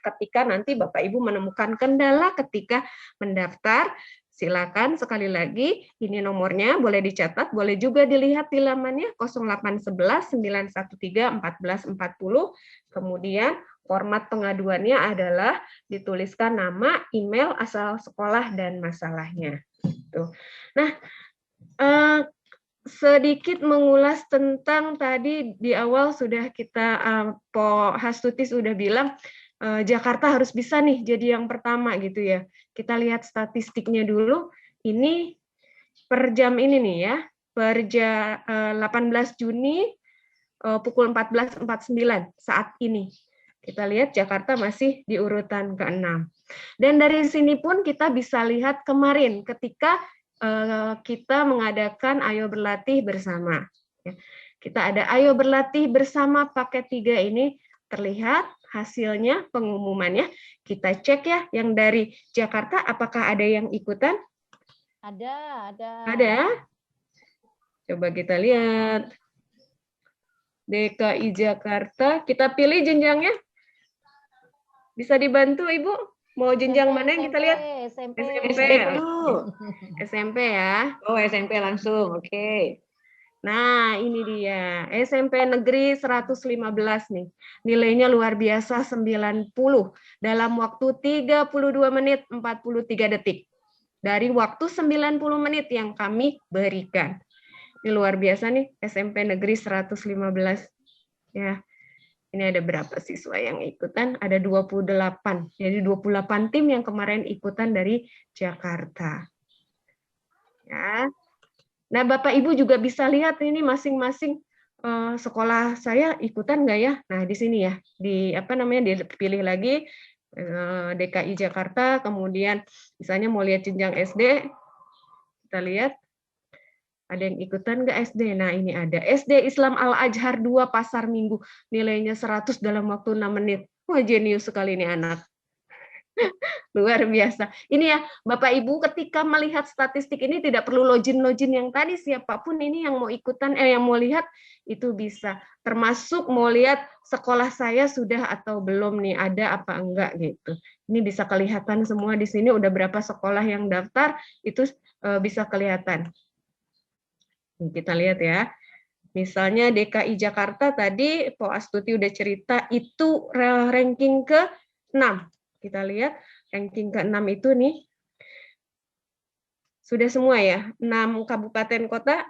Ketika nanti Bapak Ibu menemukan kendala ketika mendaftar, silakan sekali lagi ini nomornya boleh dicatat, boleh juga dilihat di lamannya 0811 913 1440. Kemudian format pengaduannya adalah dituliskan nama, email, asal sekolah, dan masalahnya. Nah, sedikit mengulas tentang tadi di awal sudah kita Po Hastuti sudah bilang Jakarta harus bisa nih jadi yang pertama gitu ya. Kita lihat statistiknya dulu. Ini per jam ini nih ya, per 18 Juni pukul 14.49 saat ini. Kita lihat Jakarta masih di urutan ke-6. Dan dari sini pun kita bisa lihat kemarin ketika kita mengadakan Ayo Berlatih Bersama. Kita ada Ayo Berlatih Bersama paket 3 ini terlihat hasilnya pengumumannya. Kita cek ya yang dari Jakarta apakah ada yang ikutan? Ada. Ada. Coba kita lihat. DKI Jakarta, kita pilih jenjangnya. Bisa dibantu Ibu? Mau jenjang mana yang kita lihat? SMP. SMP ya. Oh, SMP langsung. Oke. Nah, ini dia. SMP Negeri 115 nih. Nilainya luar biasa 90 dalam waktu 32 menit 43 detik. Dari waktu 90 menit yang kami berikan. Ini luar biasa nih SMP Negeri 115. Ya. Ini ada berapa siswa yang ikutan? Ada 28. Jadi 28 tim yang kemarin ikutan dari Jakarta. Ya. Nah, Bapak Ibu juga bisa lihat ini masing-masing sekolah saya ikutan nggak ya? Nah, di sini ya, di apa namanya dipilih lagi DKI Jakarta, kemudian misalnya mau lihat jenjang SD, kita lihat ada yang ikutan nggak SD? Nah, ini ada SD Islam Al-Azhar 2 Pasar Minggu, nilainya 100 dalam waktu 6 menit. Wah, jenius sekali ini anak. Luar biasa. Ini ya, Bapak Ibu ketika melihat statistik ini tidak perlu login yang tadi, siapapun ini yang mau ikutan, yang mau lihat itu bisa. Termasuk mau lihat sekolah saya sudah atau belum nih, ada apa enggak gitu. Ini bisa kelihatan semua di sini udah berapa sekolah yang daftar, itu bisa kelihatan. Kita lihat ya. Misalnya DKI Jakarta tadi Po Astuti udah cerita itu ranking ke-6. Kita lihat ranking ke-6 itu nih. Sudah semua ya, 6 kabupaten kota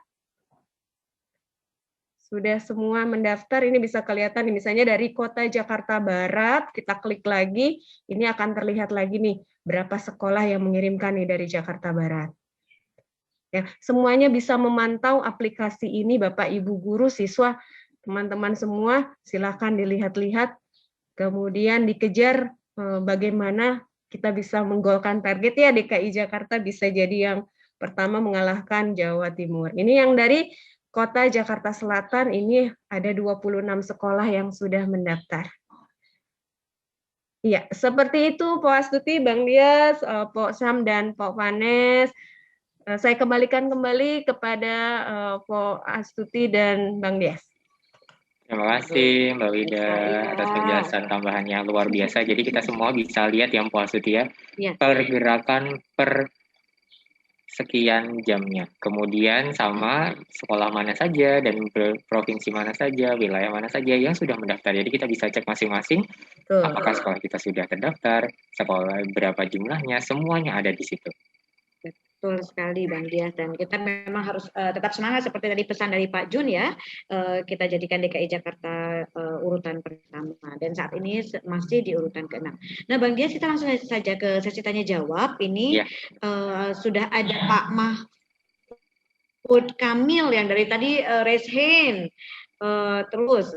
sudah semua mendaftar. Ini bisa kelihatan nih, misalnya dari kota Jakarta Barat, kita klik lagi, ini akan terlihat lagi nih berapa sekolah yang mengirimkan nih dari Jakarta Barat. Ya, semuanya bisa memantau aplikasi ini, Bapak Ibu guru, siswa, teman-teman semua, silakan dilihat-lihat, kemudian dikejar bagaimana kita bisa menggolkan target ya DKI Jakarta bisa jadi yang pertama mengalahkan Jawa Timur. Ini yang dari Kota Jakarta Selatan ini ada 26 sekolah yang sudah mendaftar. Iya, seperti itu Po Astuti, Bang Dias, Po Sam dan Po Vanes. Saya kembalikan kembali kepada Po Astuti dan Bang Dias. Terima kasih Mbak Wida atas penjelasan tambahannya luar biasa. Jadi kita semua bisa lihat yang puas itu ya, pergerakan per sekian jamnya. Kemudian sama sekolah mana saja dan provinsi mana saja, wilayah mana saja yang sudah mendaftar. Jadi kita bisa cek masing-masing apakah sekolah kita sudah terdaftar, sekolah berapa jumlahnya, semuanya ada di situ. Betul sekali Bang Dias, dan kita memang harus tetap semangat seperti tadi pesan dari Pak Jun ya, kita jadikan DKI Jakarta urutan pertama dan saat ini masih di urutan ke-6. Nah Bang Dias, kita langsung saja ke sesi tanya jawab. Ini sudah ada Pak Mahfud Kamil yang dari tadi raise hand terus.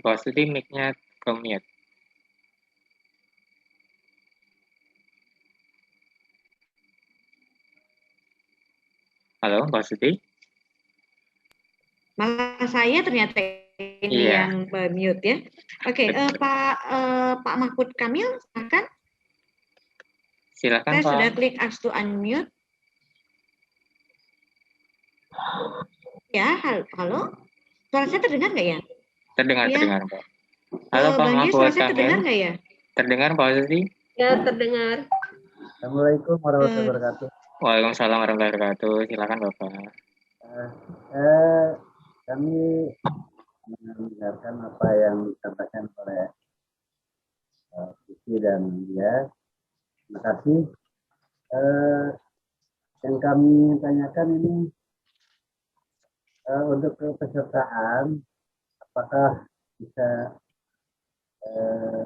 Pak Astuti mic-nya ke-mute. Halo, Pak Astuti? Malah saya ternyata ini Iya. yang mute ya. Oke, Pak Mahfud Kamil, silakan. Silakan Saya Pak. sudah klik ask to unmute. Ya, halo. Suara saya terdengar nggak ya? Terdengar, Ya. terdengar Pak. Halo Pak Bang Dia, Mahfud suara saya terdengar Kamil. nggak ya? Terdengar Pak Astuti? Ya, terdengar. Assalamualaikum warahmatullahi wabarakatuh. Waalaikumsalam warahmatullahi wabarakatuh. Silakan Bapak. Kami mendengarkan apa yang disampaikan oleh Siti dan dia. Terima kasih. Yang kami tanyakan ini untuk kepesertaan, apakah bisa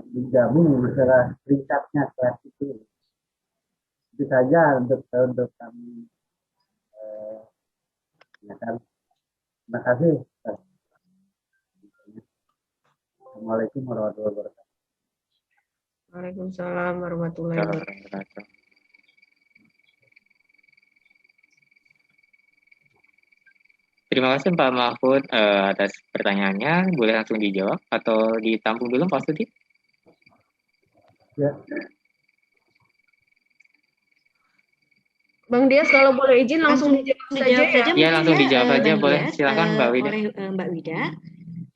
digabung masalah peringkatnya kelas itu? Itu saja untuk kami tanyakan. Terima kasih. Assalamualaikum warahmatullahi wabarakatuh. Waalaikumsalam warahmatullahi wabarakatuh. Terima kasih Pak Mahfud atas pertanyaannya. Boleh langsung dijawab atau ditampung dulu Pak Astuti? Ya. Bang Dias kalau boleh izin langsung dijawab saja ya. Iya, langsung dijawab aja boleh. Silakan Mbak Wida. Oleh Mbak Wida.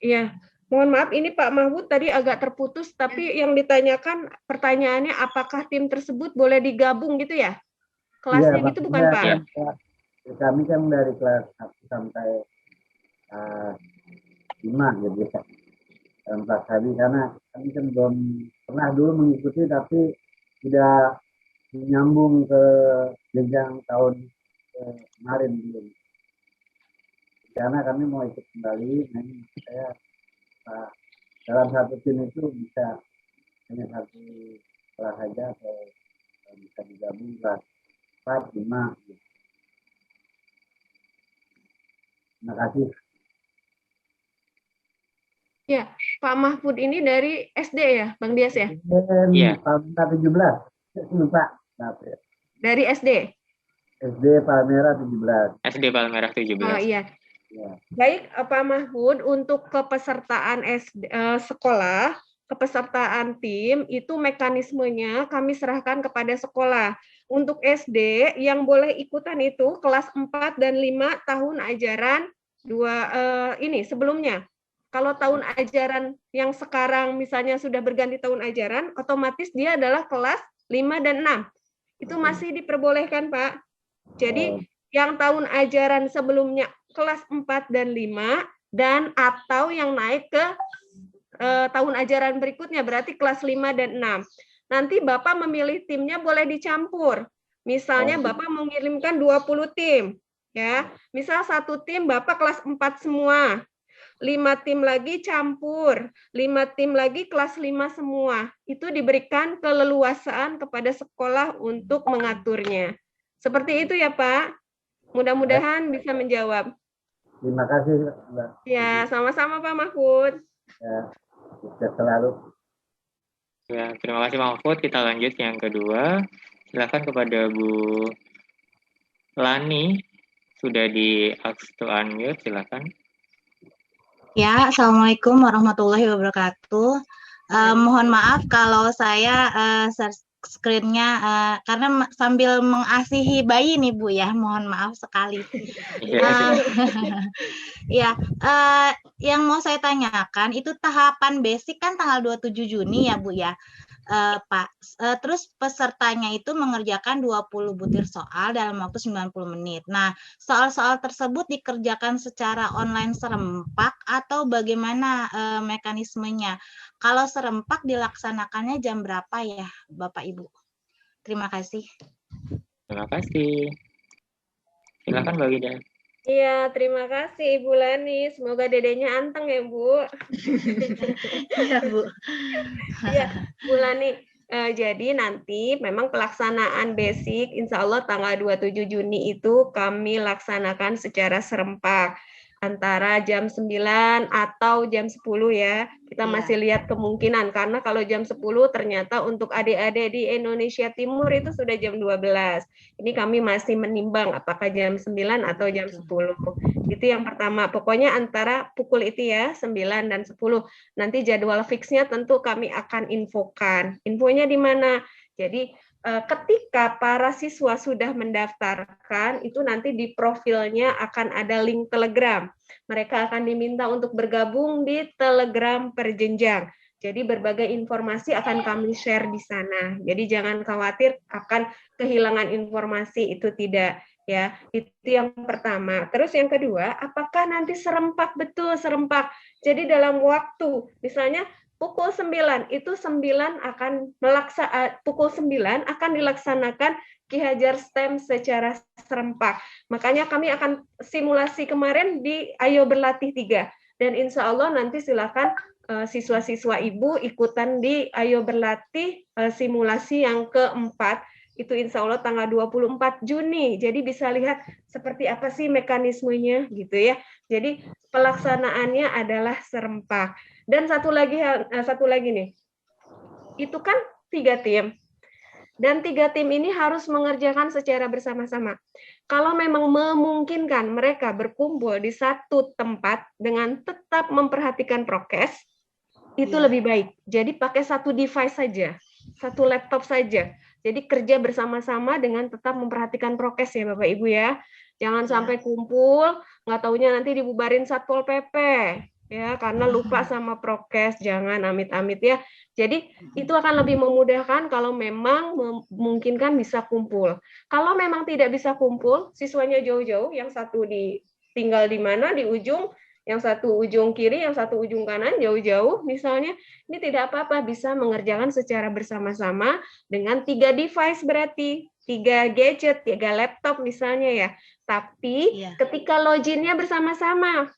Iya. Mohon maaf ini Pak Mahfud tadi agak terputus tapi yang ditanyakan pertanyaannya apakah tim tersebut boleh digabung gitu ya? Kelasnya Ya, gitu bukan Pak? Ya. Kami kan dari kelas 1 sampai 5 gitu ya. Dalam kelas tadi karena kami kan belum pernah dulu mengikuti tapi tidak menyambung ke jenjang tahun kemarin belum. Karena kami mau ikut kembali, nah ini saya dalam satu tim itu bisa hanya satu kelas saja atau bisa digabung kelas 4, 5 gitu. Terima kasih. Ya, Pak Mahfud ini dari SD ya, Bang Dias ya? Iya. Palmera 17. Lupa. Dari SD? SD Palmera 17. SD Palmerah 17. Oh iya. Ya. Baik, Pak Mahfud, untuk kepesertaan sekolah, kepesertaan tim, itu mekanismenya kami serahkan kepada sekolah. Untuk SD, yang boleh ikutan itu kelas 4 dan 5 tahun ajaran ini sebelumnya. Kalau tahun ajaran yang sekarang misalnya sudah berganti tahun ajaran, otomatis dia adalah kelas 5 dan 6. Itu masih diperbolehkan, Pak. Jadi yang tahun ajaran sebelumnya kelas 4 dan 5 dan atau yang naik ke tahun ajaran berikutnya berarti kelas 5 dan 6. Nanti Bapak memilih timnya boleh dicampur. Misalnya Bapak mengirimkan 20 tim, ya. Misal satu tim Bapak kelas 4 semua. 5 tim lagi campur, 5 tim lagi kelas 5 semua. Itu diberikan keleluasaan kepada sekolah untuk mengaturnya. Seperti itu ya Pak. Mudah-mudahan bisa menjawab. Terima kasih Mbak. Ya, sama-sama Pak Mahfud. Ya, sukses selalu. Ya, terima kasih Pak Mahfud. Kita lanjut yang kedua. Silakan kepada Bu Lani. Sudah di ask to unmute, silakan. Ya, Assalamualaikum warahmatullahi wabarakatuh. Mohon maaf kalau saya share screen-nya karena sambil mengasihi bayi nih Bu ya, mohon maaf sekali. Ya, yang mau saya tanyakan itu tahapan basic kan tanggal 27 Juni ya Bu ya. Pak, terus pesertanya itu mengerjakan 20 butir soal dalam waktu 90 menit. Nah, soal-soal tersebut dikerjakan secara online serempak atau bagaimana mekanismenya? Kalau serempak dilaksanakannya jam berapa ya, Bapak Ibu? Terima kasih. Terima kasih. Silakan Mbak Wida. Iya, terima kasih Ibu Lani. Semoga dedenya anteng ya, Bu. Iya, Bu. Iya, Bu Lani. Jadi nanti memang pelaksanaan basic, insya Allah tanggal 27 Juni itu kami laksanakan secara serempak. antara jam 9 atau jam 10 ya. Kita Iya. masih lihat kemungkinan, karena kalau jam 10 ternyata untuk adik-adik di Indonesia Timur itu sudah jam 12. Ini kami masih menimbang apakah jam 9 atau jam 10. Itu yang pertama. Pokoknya antara pukul itu ya, 9 dan 10. Nanti jadwal fixnya tentu kami akan infokan. Infonya di mana? Jadi ketika para siswa sudah mendaftarkan, itu nanti di profilnya akan ada link Telegram. Mereka akan diminta untuk bergabung di Telegram perjenjang. Jadi berbagai informasi akan kami share di sana. Jadi jangan khawatir akan kehilangan informasi, itu tidak ya. Itu yang pertama. Terus yang kedua, apakah nanti serempak? Betul, serempak. Jadi dalam waktu, misalnya pukul 9 itu pukul 9 akan dilaksanakan Ki Hajar STEM secara serempak. Makanya kami akan simulasi kemarin di Ayo Berlatih 3. Dan insya Allah nanti silakan siswa-siswa ibu ikutan di Ayo Berlatih simulasi yang keempat. Itu insya Allah tanggal 24 Juni. Jadi bisa lihat seperti apa sih mekanismenya gitu ya. Jadi pelaksanaannya adalah serempak. Dan satu lagi nih, itu kan 3 tim. Dan 3 tim ini harus mengerjakan secara bersama-sama. Kalau memang memungkinkan mereka berkumpul di satu tempat dengan tetap memperhatikan prokes, itu lebih baik. Jadi pakai satu device saja, satu laptop saja. Jadi kerja bersama-sama dengan tetap memperhatikan prokes ya Bapak Ibu ya. Jangan sampai kumpul, nggak taunya nanti dibubarin Satpol PP. Ya, karena lupa sama prokes, jangan amit-amit ya. Jadi itu akan lebih memudahkan kalau memang memungkinkan bisa kumpul. Kalau memang tidak bisa kumpul, siswanya jauh-jauh, yang satu tinggal di mana, di ujung, yang satu ujung kiri, yang satu ujung kanan, jauh-jauh misalnya, ini tidak apa-apa, bisa mengerjakan secara bersama-sama dengan 3 device berarti, 3 gadget, 3 laptop misalnya ya. Tapi ketika loginnya bersama-sama,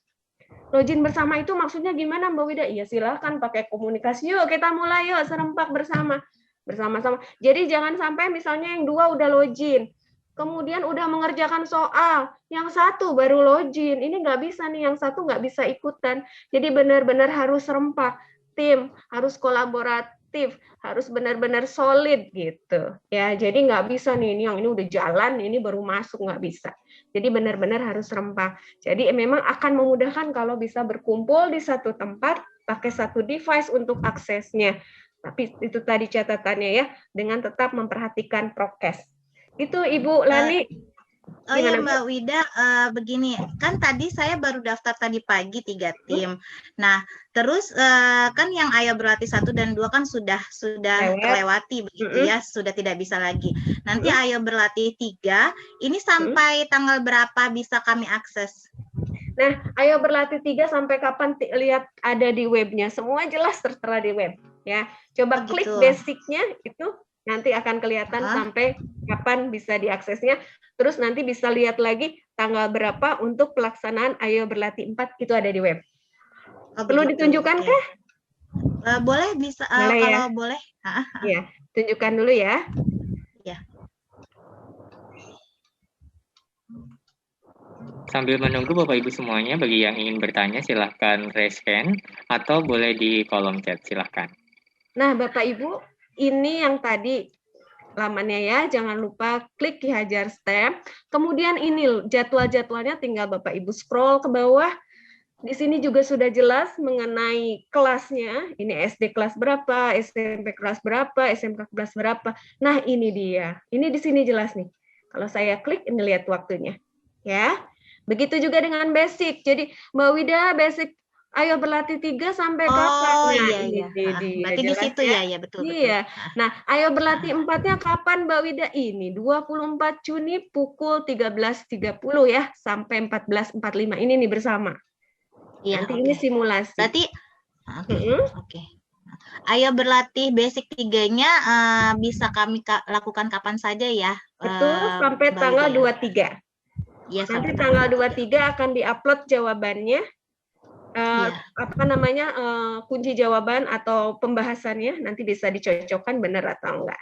login bersama itu maksudnya gimana Mbak Wida? Iya silakan pakai komunikasi. Yuk kita mulai yuk serempak bersama-sama. Jadi jangan sampai misalnya yang 2 udah login, kemudian udah mengerjakan soal, yang 1 baru login. Ini nggak bisa nih, yang 1 nggak bisa ikutan. Jadi benar-benar harus serempak, tim harus kolaboratif, harus benar-benar solid gitu. Ya jadi nggak bisa nih ini yang ini udah jalan, ini baru masuk, nggak bisa. Jadi benar-benar harus serempak. Jadi memang akan memudahkan kalau bisa berkumpul di satu tempat, pakai satu device untuk aksesnya. Tapi itu tadi catatannya ya, dengan tetap memperhatikan prokes. Itu Ibu Lani. Oh ya Mbak Wida, begini, kan tadi saya baru daftar tadi pagi 3 tim. Nah, terus kan yang Ayo Berlatih 1 dan 2 kan sudah terlewati begitu ya, sudah tidak bisa lagi. Nanti Ayo Berlatih 3, ini sampai tanggal berapa bisa kami akses? Nah, Ayo Berlatih 3 sampai kapan lihat ada di webnya, semua jelas tertera di web. Ya, coba klik basicnya itu nanti akan kelihatan sampai kapan bisa diaksesnya. Terus nanti bisa lihat lagi tanggal berapa untuk pelaksanaan Ayo Berlatih 4 itu ada di web. Perlu ditunjukkan kah? Boleh, bisa boleh, kalau ya? boleh. Ya, tunjukkan dulu ya. Ya. Sambil menunggu Bapak Ibu semuanya, bagi yang ingin bertanya silahkan raise hand atau boleh di kolom chat, silahkan. Nah Bapak Ibu, ini yang tadi lamannya ya, jangan lupa klik Ki Hajar STEM. Kemudian ini jadwal-jadwalnya tinggal Bapak Ibu scroll ke bawah. Di sini juga sudah jelas mengenai kelasnya. Ini SD kelas berapa, SMP kelas berapa, SMK kelas berapa. Nah, ini dia. Ini di sini jelas nih. Kalau saya klik ini lihat waktunya. Ya. Begitu juga dengan basic. Jadi Mbak Wida basic Ayo Berlatih 3 sampai kapan? Oh Nah, iya. Berarti di jelas situ ya, betul. Iya. Nah, Ayo Berlatih 4-nya kapan Mbak Wida? Ini 24 Juni pukul 13.30 ya sampai 14.45. Ini nih bersama. Iya, nanti ini simulasi. Berarti oke. Ayo Berlatih basic 3-nya bisa kami lakukan kapan saja ya? Betul, sampai tanggal 23. Ya, nanti tanggal 23 akan diupload jawabannya. Kunci jawaban atau pembahasannya nanti bisa dicocokkan benar atau enggak.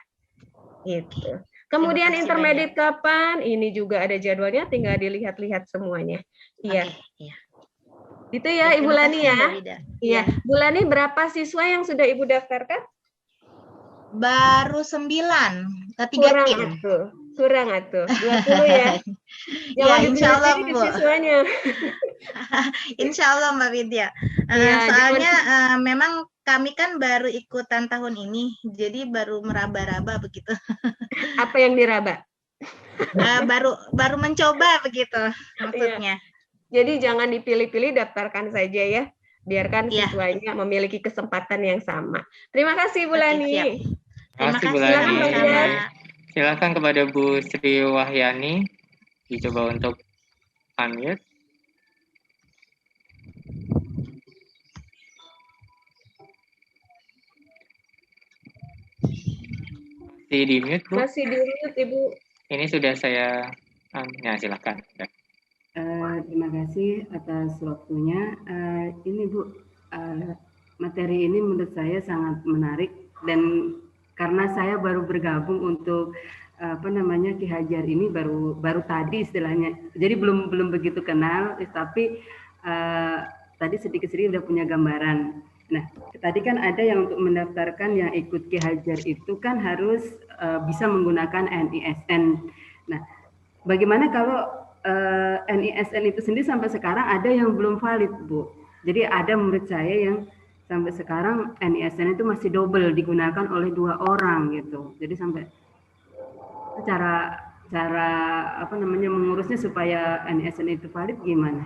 Gitu. Kemudian intermediate kapan? Ini juga ada jadwalnya, tinggal dilihat-lihat semuanya. Iya. Itu ya Ibu Terima Lani kasih, ya. Mbak Wida. Iya, Bu Lani berapa siswa yang sudah Ibu daftarkan? Baru 9, 3 Kurang tim. atuh. Kurang atuh. 20 ya. Ya, Jangan insya Allah, dipilih-pilih Bu. siswanya. Insya Allah, Mbak Widya. Iya, Soalnya memang kami kan baru ikutan tahun ini, jadi baru meraba-raba begitu. Apa yang diraba? Baru mencoba begitu maksudnya. Jadi jangan dipilih-pilih, daftarkan saja ya. Biarkan Iya. siswanya memiliki kesempatan yang sama. Terima kasih Bu Oke, Lani. siap. Terima Makasih, Bu kasih, Lani. sama-sama. Silakan kepada Bu Sri Wahyani, dicoba untuk unmute. Masih di mute, Bu? Masih di mute, Ibu. Ini sudah saya, ya silakan. Terima kasih atas waktunya. Ini Bu, materi ini menurut saya sangat menarik, dan karena saya baru bergabung untuk Ki Hajar ini baru tadi istilahnya, jadi belum begitu kenal, tapi tadi sedikit-sedikit udah punya gambaran. Nah, tadi kan ada yang untuk mendaftarkan yang ikut Ki Hajar itu kan harus bisa menggunakan NISN. Nah, bagaimana kalau NISN itu sendiri sampai sekarang ada yang belum valid, Bu. Jadi ada murid saya yang sampai sekarang NISN itu masih double digunakan oleh 2 orang gitu. Jadi sampai cara mengurusnya supaya NISN itu valid gimana?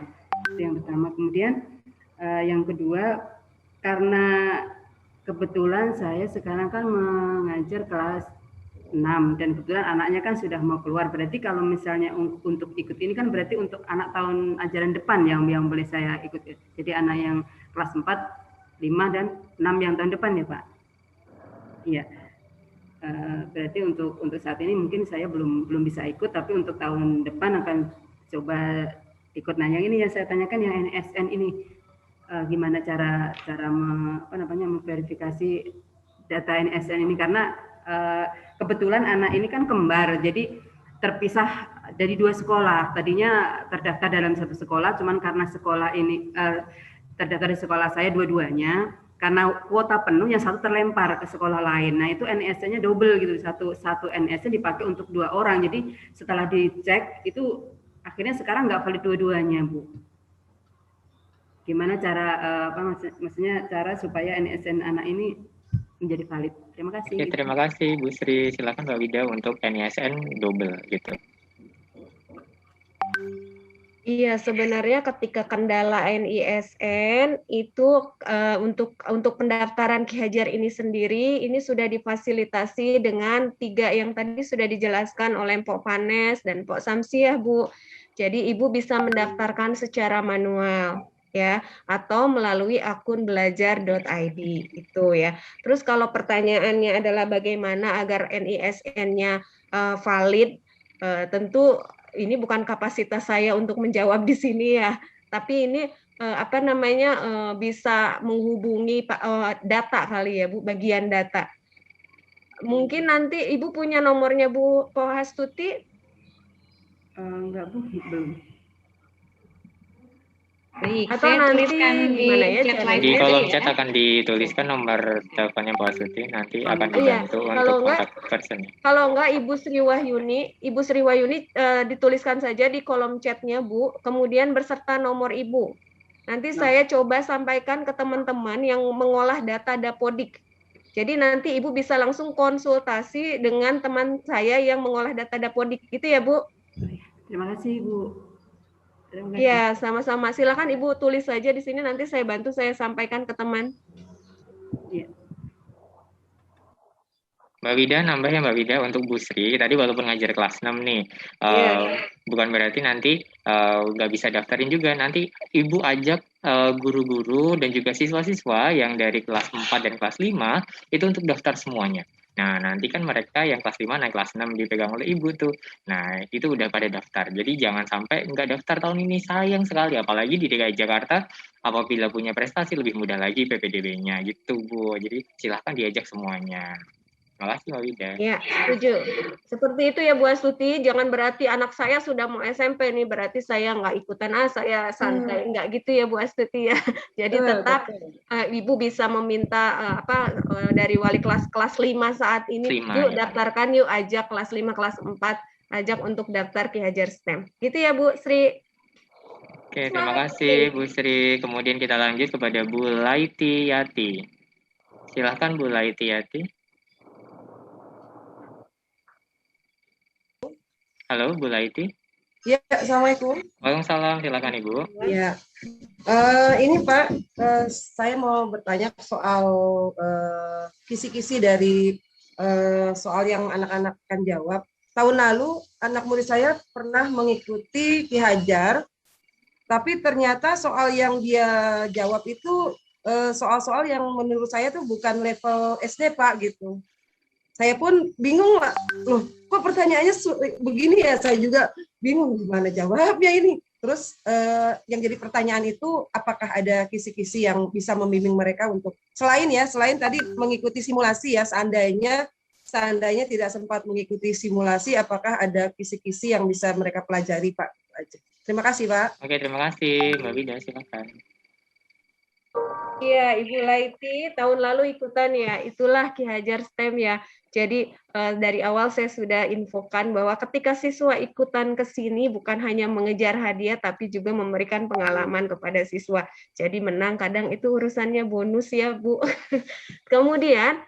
Itu yang pertama. Kemudian yang kedua, karena kebetulan saya sekarang kan mengajar kelas 6 dan kebetulan anaknya kan sudah mau keluar. Berarti kalau misalnya untuk ikut ini kan berarti untuk anak tahun ajaran depan yang boleh saya ikut. Jadi anak yang kelas 4, 5 dan 6 yang tahun depan ya, Pak. Iya. Berarti untuk saat ini mungkin saya belum bisa ikut, tapi untuk tahun depan akan coba ikut. Nah, yang ini yang saya tanyakan yang NISN ini gimana cara memverifikasi data NISN ini, karena kebetulan anak ini kan kembar, jadi terpisah dari 2 sekolah. Tadinya terdaftar dalam 1 sekolah, cuman karena sekolah ini terdaftar di sekolah saya dua-duanya, karena kuota penuh yang satu terlempar ke sekolah lain. Nah, itu NISN-nya double gitu, satu NISN dipakai untuk 2 orang. Jadi setelah dicek itu akhirnya sekarang nggak valid dua-duanya, Bu. Gimana cara maksudnya cara supaya NISN anak ini menjadi valid? Terima kasih. Oke, terima kasih Bu Sri. Silakan Mbak Wida untuk NISN double gitu. Iya, sebenarnya ketika kendala NISN itu untuk pendaftaran Ki Hajar ini sendiri, ini sudah difasilitasi dengan 3 yang tadi sudah dijelaskan oleh Mpok Vanes dan Mpok Samsiah, Bu. Jadi Ibu bisa mendaftarkan secara manual, ya, atau melalui akun belajar.id itu ya. Terus kalau pertanyaannya adalah bagaimana agar NISN-nya valid, tentu ini bukan kapasitas saya untuk menjawab di sini ya, tapi ini bisa menghubungi data kali ya, Bu, bagian data. Mungkin nanti Ibu punya nomornya Bu Pohastuti? Enggak, Bu, belum. Baik, Atau saya nanti tuliskan di chat live Di kolom ya. chat akan dituliskan nomor teleponnya Bu Astuti, nanti akan dibantu kalau untuk enggak, kontak personnya. Kalau enggak Ibu Sri Wahyuni dituliskan saja di kolom chatnya, Bu, kemudian berserta nomor Ibu. Nanti saya coba sampaikan ke teman-teman yang mengolah data Dapodik. Jadi nanti Ibu bisa langsung konsultasi dengan teman saya yang mengolah data Dapodik, gitu ya, Bu? Terima kasih, Bu. Iya, sama-sama. Silakan Ibu tulis saja di sini, nanti saya bantu saya sampaikan ke teman. Ya. Mbak Wida, nambah ya Mbak Wida untuk Bu Sri. Tadi walaupun ngajar kelas 6 nih, bukan berarti nanti nggak bisa daftarin juga. Nanti Ibu ajak guru-guru dan juga siswa-siswa yang dari kelas 4 dan kelas 5 itu untuk daftar semuanya. Nah, nanti kan mereka yang kelas 5 naik kelas 6 dipegang oleh Ibu tuh. Nah, itu udah pada daftar. Jadi jangan sampai nggak daftar tahun ini, sayang sekali. Apalagi di DKI Jakarta, apabila punya prestasi lebih mudah lagi PPDB-nya gitu, Bu. Jadi silahkan diajak semuanya. Makasih Mbak Wida. Ya, setuju. Seperti itu ya Bu Astuti, jangan berarti anak saya sudah mau SMP nih, berarti saya nggak ikutan, saya santai. Nggak gitu ya Bu Astuti ya. Jadi tetap Ibu bisa meminta dari wali kelas 5 saat ini, 5, yuk ya. daftarkan, yuk ajak kelas 5, kelas 4, ajak untuk daftar Ki Hajar STEM. Gitu ya Bu Sri. Oke, terima kasih Bu Sri. Kemudian kita lanjut kepada Bu Laiti Yati. Silahkan Bu Laiti Yati. Halo Bu Laiti. Ya, Assalamualaikum. Waalaikumsalam, silakan Ibu. Ya, ini Pak, saya mau bertanya soal kisi-kisi dari soal yang anak-anak akan jawab. Tahun lalu anak murid saya pernah mengikuti Ki Hajar, tapi ternyata soal yang dia jawab itu soal-soal yang menurut saya tuh bukan level SD Pak gitu. Saya pun bingung lah, loh kok pertanyaannya begini ya, saya juga bingung gimana jawabnya ini. Terus yang jadi pertanyaan itu apakah ada kisi-kisi yang bisa membimbing mereka untuk selain tadi mengikuti simulasi ya, seandainya tidak sempat mengikuti simulasi, apakah ada kisi-kisi yang bisa mereka pelajari Pak? Terima kasih Pak. Oke, terima kasih Mbak Wida, silakan. Iya, Ibu Laiti tahun lalu ikutan ya, itulah Ki Hajar STEM ya. Jadi dari awal saya sudah infokan bahwa ketika siswa ikutan ke sini bukan hanya mengejar hadiah, tapi juga memberikan pengalaman kepada siswa. Jadi menang kadang itu urusannya bonus ya Bu. Kemudian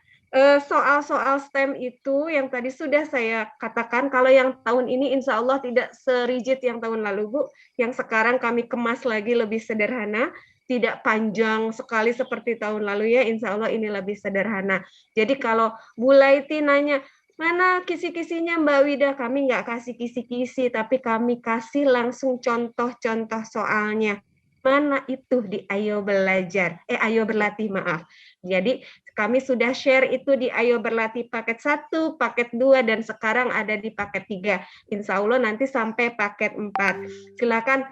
soal-soal STEM itu yang tadi sudah saya katakan, kalau yang tahun ini insya Allah tidak serigid yang tahun lalu Bu, yang sekarang kami kemas lagi lebih sederhana, tidak panjang sekali seperti tahun lalu ya, insya Allah ini lebih sederhana. Jadi kalau Bu Laiti nanya, mana kisi-kisinya Mbak Wida? Kami nggak kasih kisi-kisi, tapi kami kasih langsung contoh-contoh soalnya. Mana itu di Ayo Belajar, Ayo Berlatih, maaf. Jadi kami sudah share itu di Ayo Berlatih paket 1, paket 2, dan sekarang ada di paket 3. Insya Allah nanti sampai paket 4. Silakan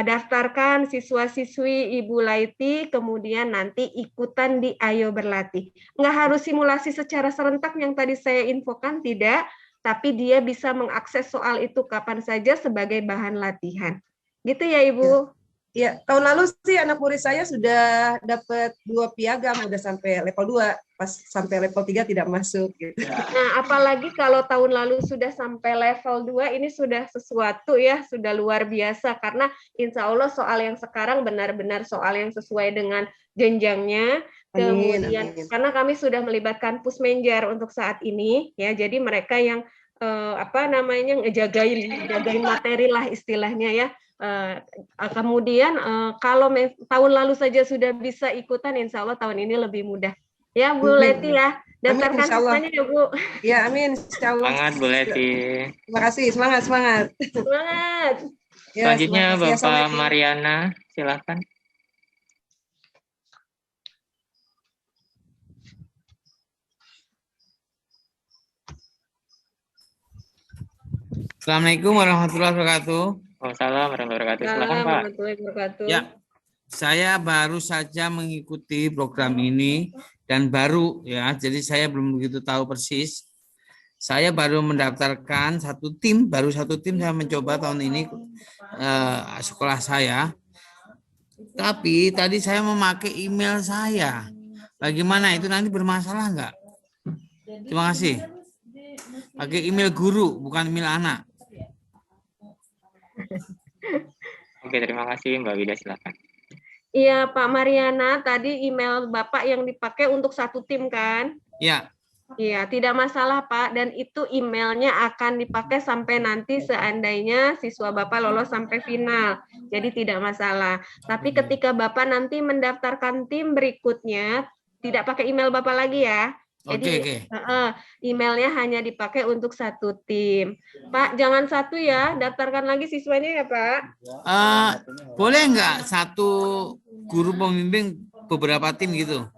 daftarkan siswa-siswi Ibu Laiti, kemudian nanti ikutan di Ayo Berlatih. Nggak harus simulasi secara serentak yang tadi saya infokan, tidak, tapi dia bisa mengakses soal itu kapan saja sebagai bahan latihan. Gitu ya Ibu? Ya, tahun lalu sih anak murid saya sudah dapat 2 piagam, udah sampai level 2, pas sampai level 3 tidak masuk. Gitu. Nah, apalagi kalau tahun lalu sudah sampai level 2, ini sudah sesuatu ya, sudah luar biasa, karena insya Allah soal yang sekarang benar-benar soal yang sesuai dengan jenjangnya. Kemudian, amin. Karena kami sudah melibatkan Pusmenjar untuk saat ini, ya, jadi mereka yang jagain materi lah istilahnya ya. Kemudian kalau tahun lalu saja sudah bisa ikutan, insya Allah tahun ini lebih mudah. Ya Bu Leti ya, daftarkan semuanya ya Bu. Ya amin. Semangat Bu Leti. Terima kasih, semangat. Semangat. Ya, selanjutnya Bapak Mariana, silakan. Assalamualaikum warahmatullahi wabarakatuh. Waalaikumsalam warahmatullahi wabarakatuh. Silakan Pak. Ya, saya baru saja mengikuti program ini dan baru ya, jadi saya belum begitu tahu persis. Saya baru mendaftarkan satu tim saya mencoba tahun ini sekolah saya. Tapi tadi saya memakai email saya. Bagaimana itu nanti bermasalah enggak? Terima kasih. Pakai email guru, bukan email anak. Oke, terima kasih Mbak Wida, silakan. Iya Pak Mariana, tadi email Bapak yang dipakai untuk satu tim kan? Iya. Iya, tidak masalah Pak, dan itu emailnya akan dipakai sampai nanti seandainya siswa Bapak lolos sampai final, jadi tidak masalah. Tapi ketika Bapak nanti mendaftarkan tim berikutnya, tidak pakai email Bapak lagi ya. Jadi emailnya hanya dipakai untuk satu tim. Pak, jangan satu ya, daftarkan lagi siswanya ya Pak. Boleh nggak satu guru pembimbing beberapa tim gitu?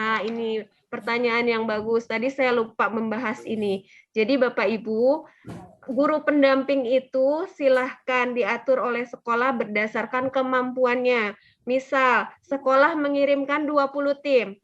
Nah, ini pertanyaan yang bagus. Tadi saya lupa membahas ini. Jadi Bapak Ibu, guru pendamping itu silahkan diatur oleh sekolah berdasarkan kemampuannya. Misal, sekolah mengirimkan 20 tim.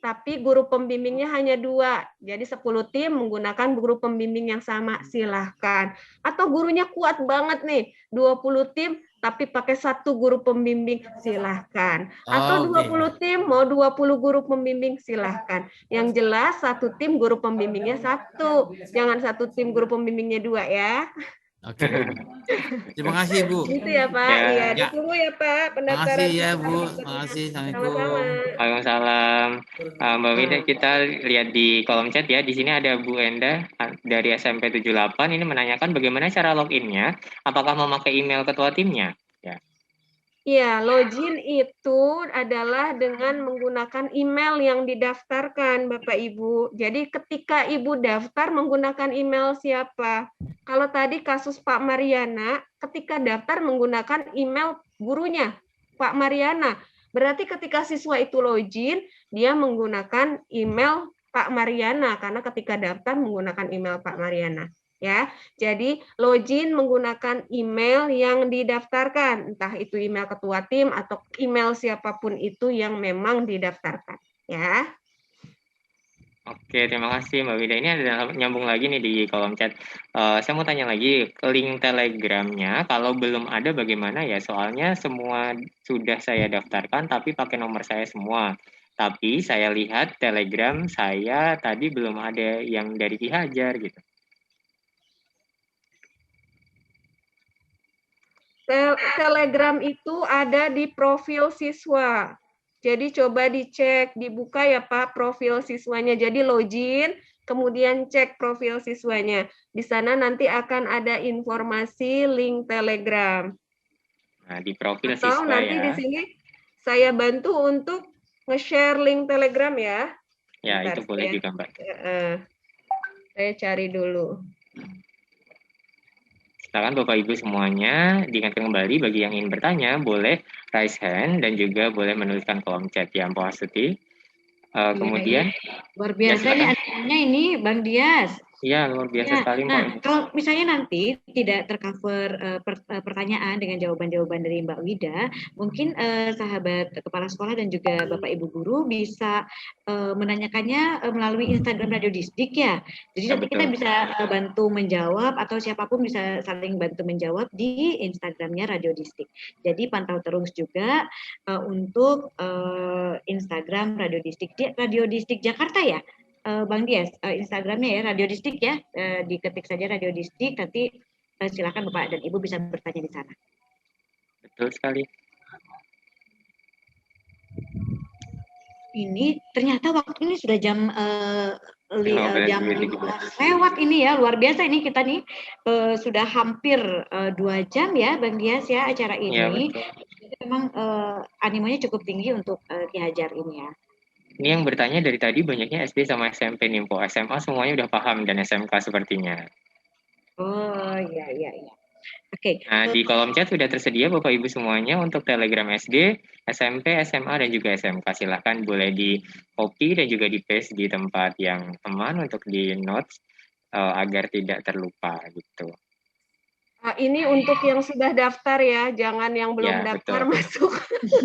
tapi guru pembimbingnya hanya 2. Jadi 10 tim menggunakan guru pembimbing yang sama, silahkan. Atau gurunya kuat banget nih, 20 tim tapi pakai 1 guru pembimbing, silahkan. Atau 20 tim mau 20 guru pembimbing, silahkan. Yang jelas 1 tim guru pembimbingnya 1. Jangan 1 tim guru pembimbingnya 2 ya. Oke. Terima kasih, Bu. Gitu ya, Pak. Ya. Iya, ditunggu ya, Pak, pendaftaran. Makasih ya, Bu. Makasih. Assalamualaikum. Waalaikumsalam. Mbak Wida, kita lihat di kolom chat ya. Di sini ada Bu Enda dari SMP 78 ini menanyakan bagaimana cara login-nya. Apakah memakai email ketua timnya? Ya. Iya, login itu adalah dengan menggunakan email yang didaftarkan, Bapak Ibu. Jadi ketika Ibu daftar menggunakan email siapa? Kalau tadi kasus Pak Mariana, ketika daftar menggunakan email gurunya, Pak Mariana. Berarti ketika siswa itu login, dia menggunakan email Pak Mariana, karena ketika daftar menggunakan email Pak Mariana. Ya, jadi login menggunakan email yang didaftarkan, entah itu email ketua tim atau email siapapun itu yang memang didaftarkan, ya. Oke, terima kasih Mbak Wida. Ini ada nyambung lagi nih di kolom chat. Saya mau tanya lagi, link Telegramnya kalau belum ada bagaimana ya? Soalnya semua sudah saya daftarkan, tapi pakai nomor saya semua. Tapi saya lihat Telegram saya tadi belum ada yang dari Ki Hajar gitu. Telegram itu ada di profil siswa. Jadi coba dicek, dibuka ya Pak profil siswanya. Jadi login, kemudian cek profil siswanya. Di sana nanti akan ada informasi link Telegram. Nah, di profil atau siswa nanti ya. Di sini saya bantu untuk nge-share link Telegram ya. Ya, Bentar, itu boleh juga Mbak. Saya cari dulu. Silakan Bapak Ibu semuanya, diingatkan kembali bagi yang ingin bertanya, boleh raise hand dan juga boleh menuliskan kolom chat ya, Mpok Astuti. Kemudian luar biasa ya, nih ini Bang Dias. Iya, luar biasa sekali. Nah, kalau misalnya nanti tidak tercover pertanyaan dengan jawaban-jawaban dari Mbak Wida, mungkin sahabat kepala sekolah dan juga Bapak Ibu guru bisa menanyakannya melalui Instagram Radio Distrik ya. Jadi nanti kita bisa bantu menjawab atau siapapun bisa saling bantu menjawab di Instagramnya Radio Distrik. Jadi pantau terus juga untuk Instagram Radio Distrik. Radio Distrik Jakarta ya? Bang Dias, Instagramnya ya, Radio Distrik ya, diketik saja Radio Distrik, nanti silakan Bapak dan Ibu bisa bertanya di sana. Betul sekali. Ini ternyata waktu ini sudah jam 15 lewat ini ya, luar biasa ini kita nih sudah hampir 2 jam ya Bang Dias ya acara ini. Ya, jadi memang animonya cukup tinggi untuk Ki Hajar ini ya. Ini yang bertanya dari tadi banyaknya SD sama SMP nih, Po. SMA semuanya udah paham dan SMK sepertinya. Oh, iya. Oke. Nah, di kolom chat sudah tersedia Bapak Ibu semuanya untuk Telegram SD, SMP, SMA, dan juga SMK. Silahkan boleh di copy dan juga di paste di tempat yang aman untuk di notes agar tidak terlupa gitu. Ini untuk yang sudah daftar ya, jangan yang belum daftar masuk.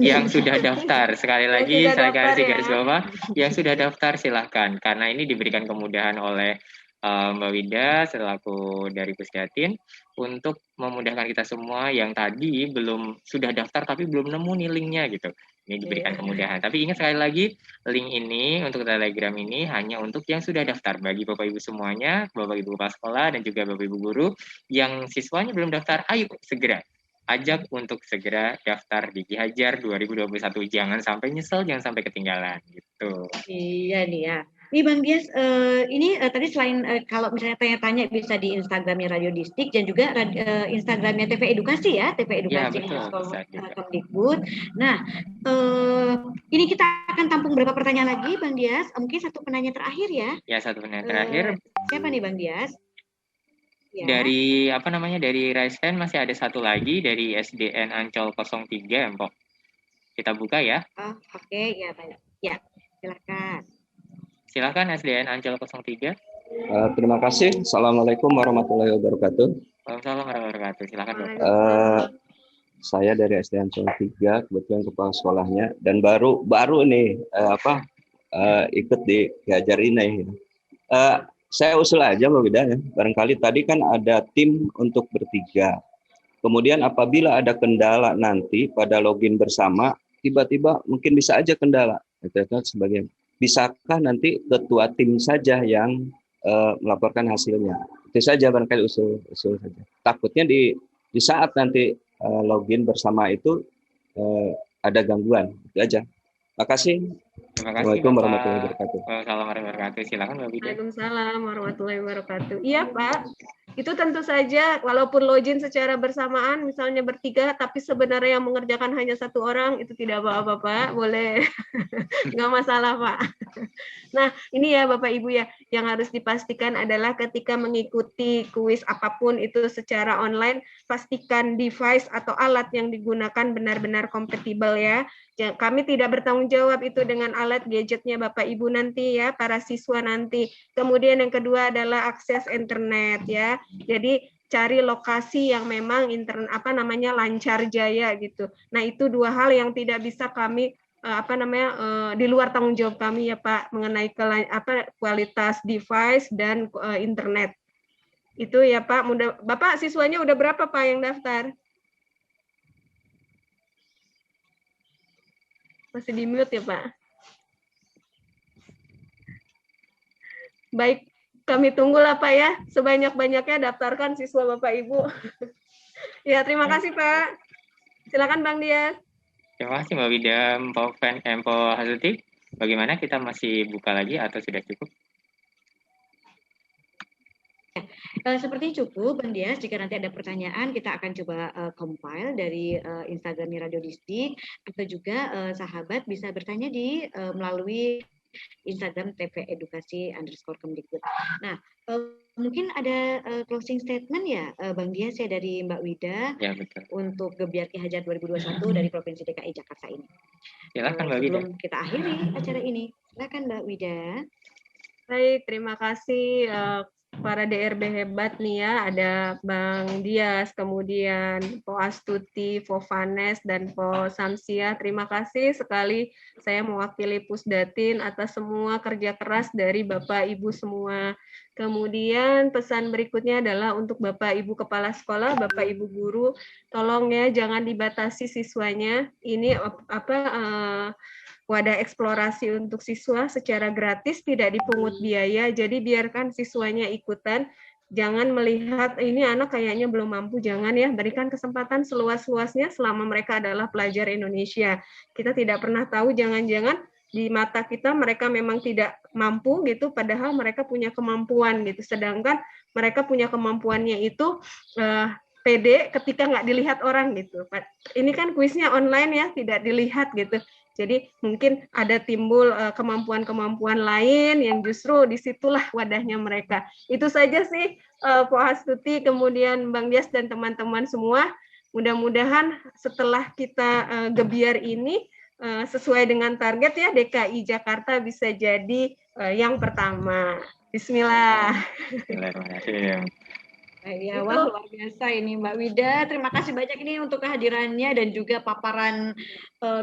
Yang sudah daftar, sekali lagi saya kasih garis bawah, yang sudah daftar silahkan, karena ini diberikan kemudahan oleh Mbak Wida selaku dari Pusdatin untuk memudahkan kita semua yang tadi sudah daftar tapi belum nemu nih linknya gitu. Ini diberikan kemudahan. Tapi ingat sekali lagi, link ini untuk Telegram ini hanya untuk yang sudah daftar. Bagi Bapak Ibu semuanya, Bapak Ibu kepala sekolah dan juga Bapak Ibu guru yang siswanya belum daftar, ayo segera ajak untuk segera daftar di Ki Hajar 2021. Jangan sampai nyesel, jangan sampai ketinggalan gitu. Iya nih ya. Nih Bang Dias, ini tadi selain kalau misalnya tanya-tanya bisa di Instagramnya Radio Distrik dan juga Instagramnya TV Edukasi ya, TV Edukasi Kemdikbud. Nah, ini kita akan tampung berapa pertanyaan lagi Bang Dias? Mungkin satu penanya terakhir ya? Ya, satu penanya terakhir. Siapa nih Bang Dias? Ya. Dari dari raise hand masih ada satu lagi dari SDN Ancol 03 Mpok. Kita buka ya. Oh, oke, ya baik. Ya, silakan. Silakan SDN Ancol 03. Terima kasih. Assalamualaikum warahmatullahi wabarakatuh. Waalaikumsalam warahmatullahi wabarakatuh. Silakan Bapak. Saya dari SDN Ancol 3, kebetulan kepala sekolahnya dan baru nih ikut di Ki-Hajar ini. Saya usul aja Mbak Wida ya, barangkali tadi kan ada tim untuk bertiga. Kemudian apabila ada kendala nanti pada login bersama, tiba-tiba mungkin bisa aja kendala. Sebagai bisakah nanti ketua tim saja yang melaporkan hasilnya? Itu saja barangkali usul saja. Takutnya di saat nanti login bersama itu ada gangguan. Itu aja. Makasih. Terima kasih Assalamualaikum Bapak. warahmatullahi wabarakatuh. Waalaikumsalam warahmatullahi wabarakatuh. Silakan Mbak Wida. Waalaikumsalam warahmatullahi wabarakatuh. Iya Pak, itu tentu saja walaupun login secara bersamaan, misalnya bertiga, tapi sebenarnya yang mengerjakan hanya satu orang, itu tidak apa-apa Pak, boleh. Nggak masalah Pak. Nah ini ya Bapak Ibu ya, yang harus dipastikan adalah ketika mengikuti kuis apapun itu secara online, pastikan device atau alat yang digunakan benar-benar kompatibel ya. Kami tidak bertanggung jawab itu dengan alat gadgetnya Bapak Ibu nanti ya, para siswa nanti. Kemudian yang kedua adalah akses internet ya. Jadi cari lokasi yang memang lancar jaya gitu. Nah, itu dua hal yang tidak bisa kami di luar tanggung jawab kami ya Pak, mengenai kualitas device dan internet. Itu ya Pak, Bapak siswanya udah berapa Pak yang daftar? Masih di mute ya Pak. Baik, kami tunggulah Pak ya, sebanyak-banyaknya daftarkan siswa Bapak Ibu. Ya, terima kasih Pak. Silakan Bang Dias. Terima kasih Mbak Wida, Mpok Hasuti. Bagaimana, kita masih buka lagi atau sudah cukup? Sepertinya cukup, Bang Dias. Jika nanti ada pertanyaan, kita akan coba compile dari Instagramnya Radio Distrik, atau juga sahabat bisa bertanya di melalui Instagram TV Edukasi _Kemdikbud. Nah, mungkin ada closing statement ya, Bang Dias ya, dari Mbak Wida ya, betul. untuk Gebiar Ki-Hajar 2021 dari Provinsi DKI Jakarta ini. Silakan Mbak Wida. Sebelum kita akhiri acara ini, silakan Mbak Wida. Baik, terima kasih para DRB hebat nih ya, ada Bang Dias, kemudian Po Astuti, Po Vanes, dan Po Samsia. Terima kasih sekali, saya mewakili Pusdatin atas semua kerja keras dari Bapak Ibu semua. Kemudian pesan berikutnya adalah untuk Bapak Ibu Kepala Sekolah, Bapak Ibu Guru, tolong ya jangan dibatasi siswanya. Ini wadah eksplorasi untuk siswa secara gratis, tidak dipungut biaya, jadi biarkan siswanya ikutan, jangan melihat ini anak kayaknya belum mampu, jangan ya, berikan kesempatan seluas-luasnya selama mereka adalah pelajar Indonesia. Kita tidak pernah tahu, jangan-jangan di mata kita mereka memang tidak mampu gitu, padahal mereka punya kemampuan gitu, sedangkan mereka punya kemampuannya itu pede ketika nggak dilihat orang gitu. Ini kan kuisnya online ya, tidak dilihat gitu. Jadi mungkin ada timbul kemampuan-kemampuan lain yang justru disitulah wadahnya mereka. Itu saja sih Po Astuti, kemudian Bang Dias dan teman-teman semua. Mudah-mudahan setelah kita gebiar ini sesuai dengan target ya, DKI Jakarta bisa jadi yang pertama. Bismillah. Bismillahirrahmanirrahim. Ya, wah, luar biasa ini Mbak Wida. Terima kasih banyak ini untuk kehadirannya dan juga paparan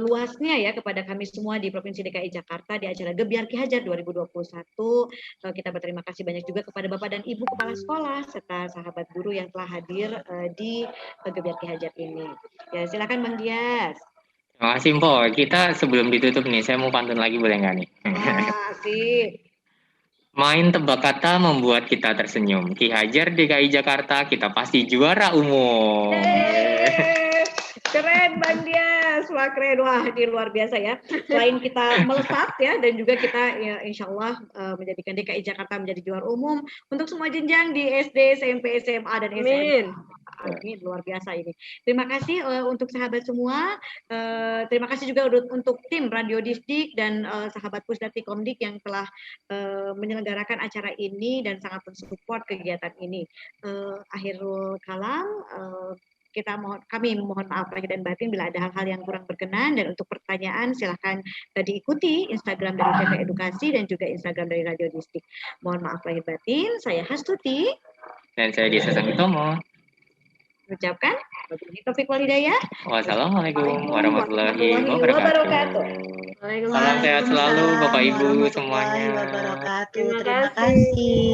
luasnya ya kepada kami semua di Provinsi DKI Jakarta di acara Gebiar Ki-Hajar 2021. Kita berterima kasih banyak juga kepada Bapak dan Ibu Kepala Sekolah serta sahabat guru yang telah hadir di Gebiar Ki-Hajar ini. Ya, silakan Bang Dias. Terima kasih Mpok. Kita sebelum ditutup nih, saya mau pantun lagi boleh nggak nih? Asik. Main tebak kata membuat kita tersenyum. Ki-Hajar DKI Jakarta, kita pasti juara umum. Keren Bang Dias, wah keren, wah ini luar biasa ya. Selain kita melesat ya, dan juga kita ya insya Allah menjadikan DKI Jakarta menjadi juara umum untuk semua jenjang di SD, SMP, SMA, dan SMA. Amin, luar biasa ini. Terima kasih untuk sahabat semua. Terima kasih juga untuk tim Radio Distrik dan sahabat Pusdati Komdik yang telah menyelenggarakan acara ini dan sangat mensupport kegiatan ini. Akhirul kalam, kami mohon maaf lahir dan batin bila ada hal-hal yang kurang berkenan, dan untuk pertanyaan silahkan diikuti Instagram dari TV Edukasi dan juga Instagram dari Radio Distrik. Mohon maaf lahir batin. Saya Hastuti. Dan saya Desa Sangitomo. Ucapkan wabillahi taufiq wal hidayah. Wassalamualaikum warahmatullahi wabarakatuh. Salam sehat selalu Bapak Ibu semuanya. Wabarakatuh. Terima Terima kasih. kasih.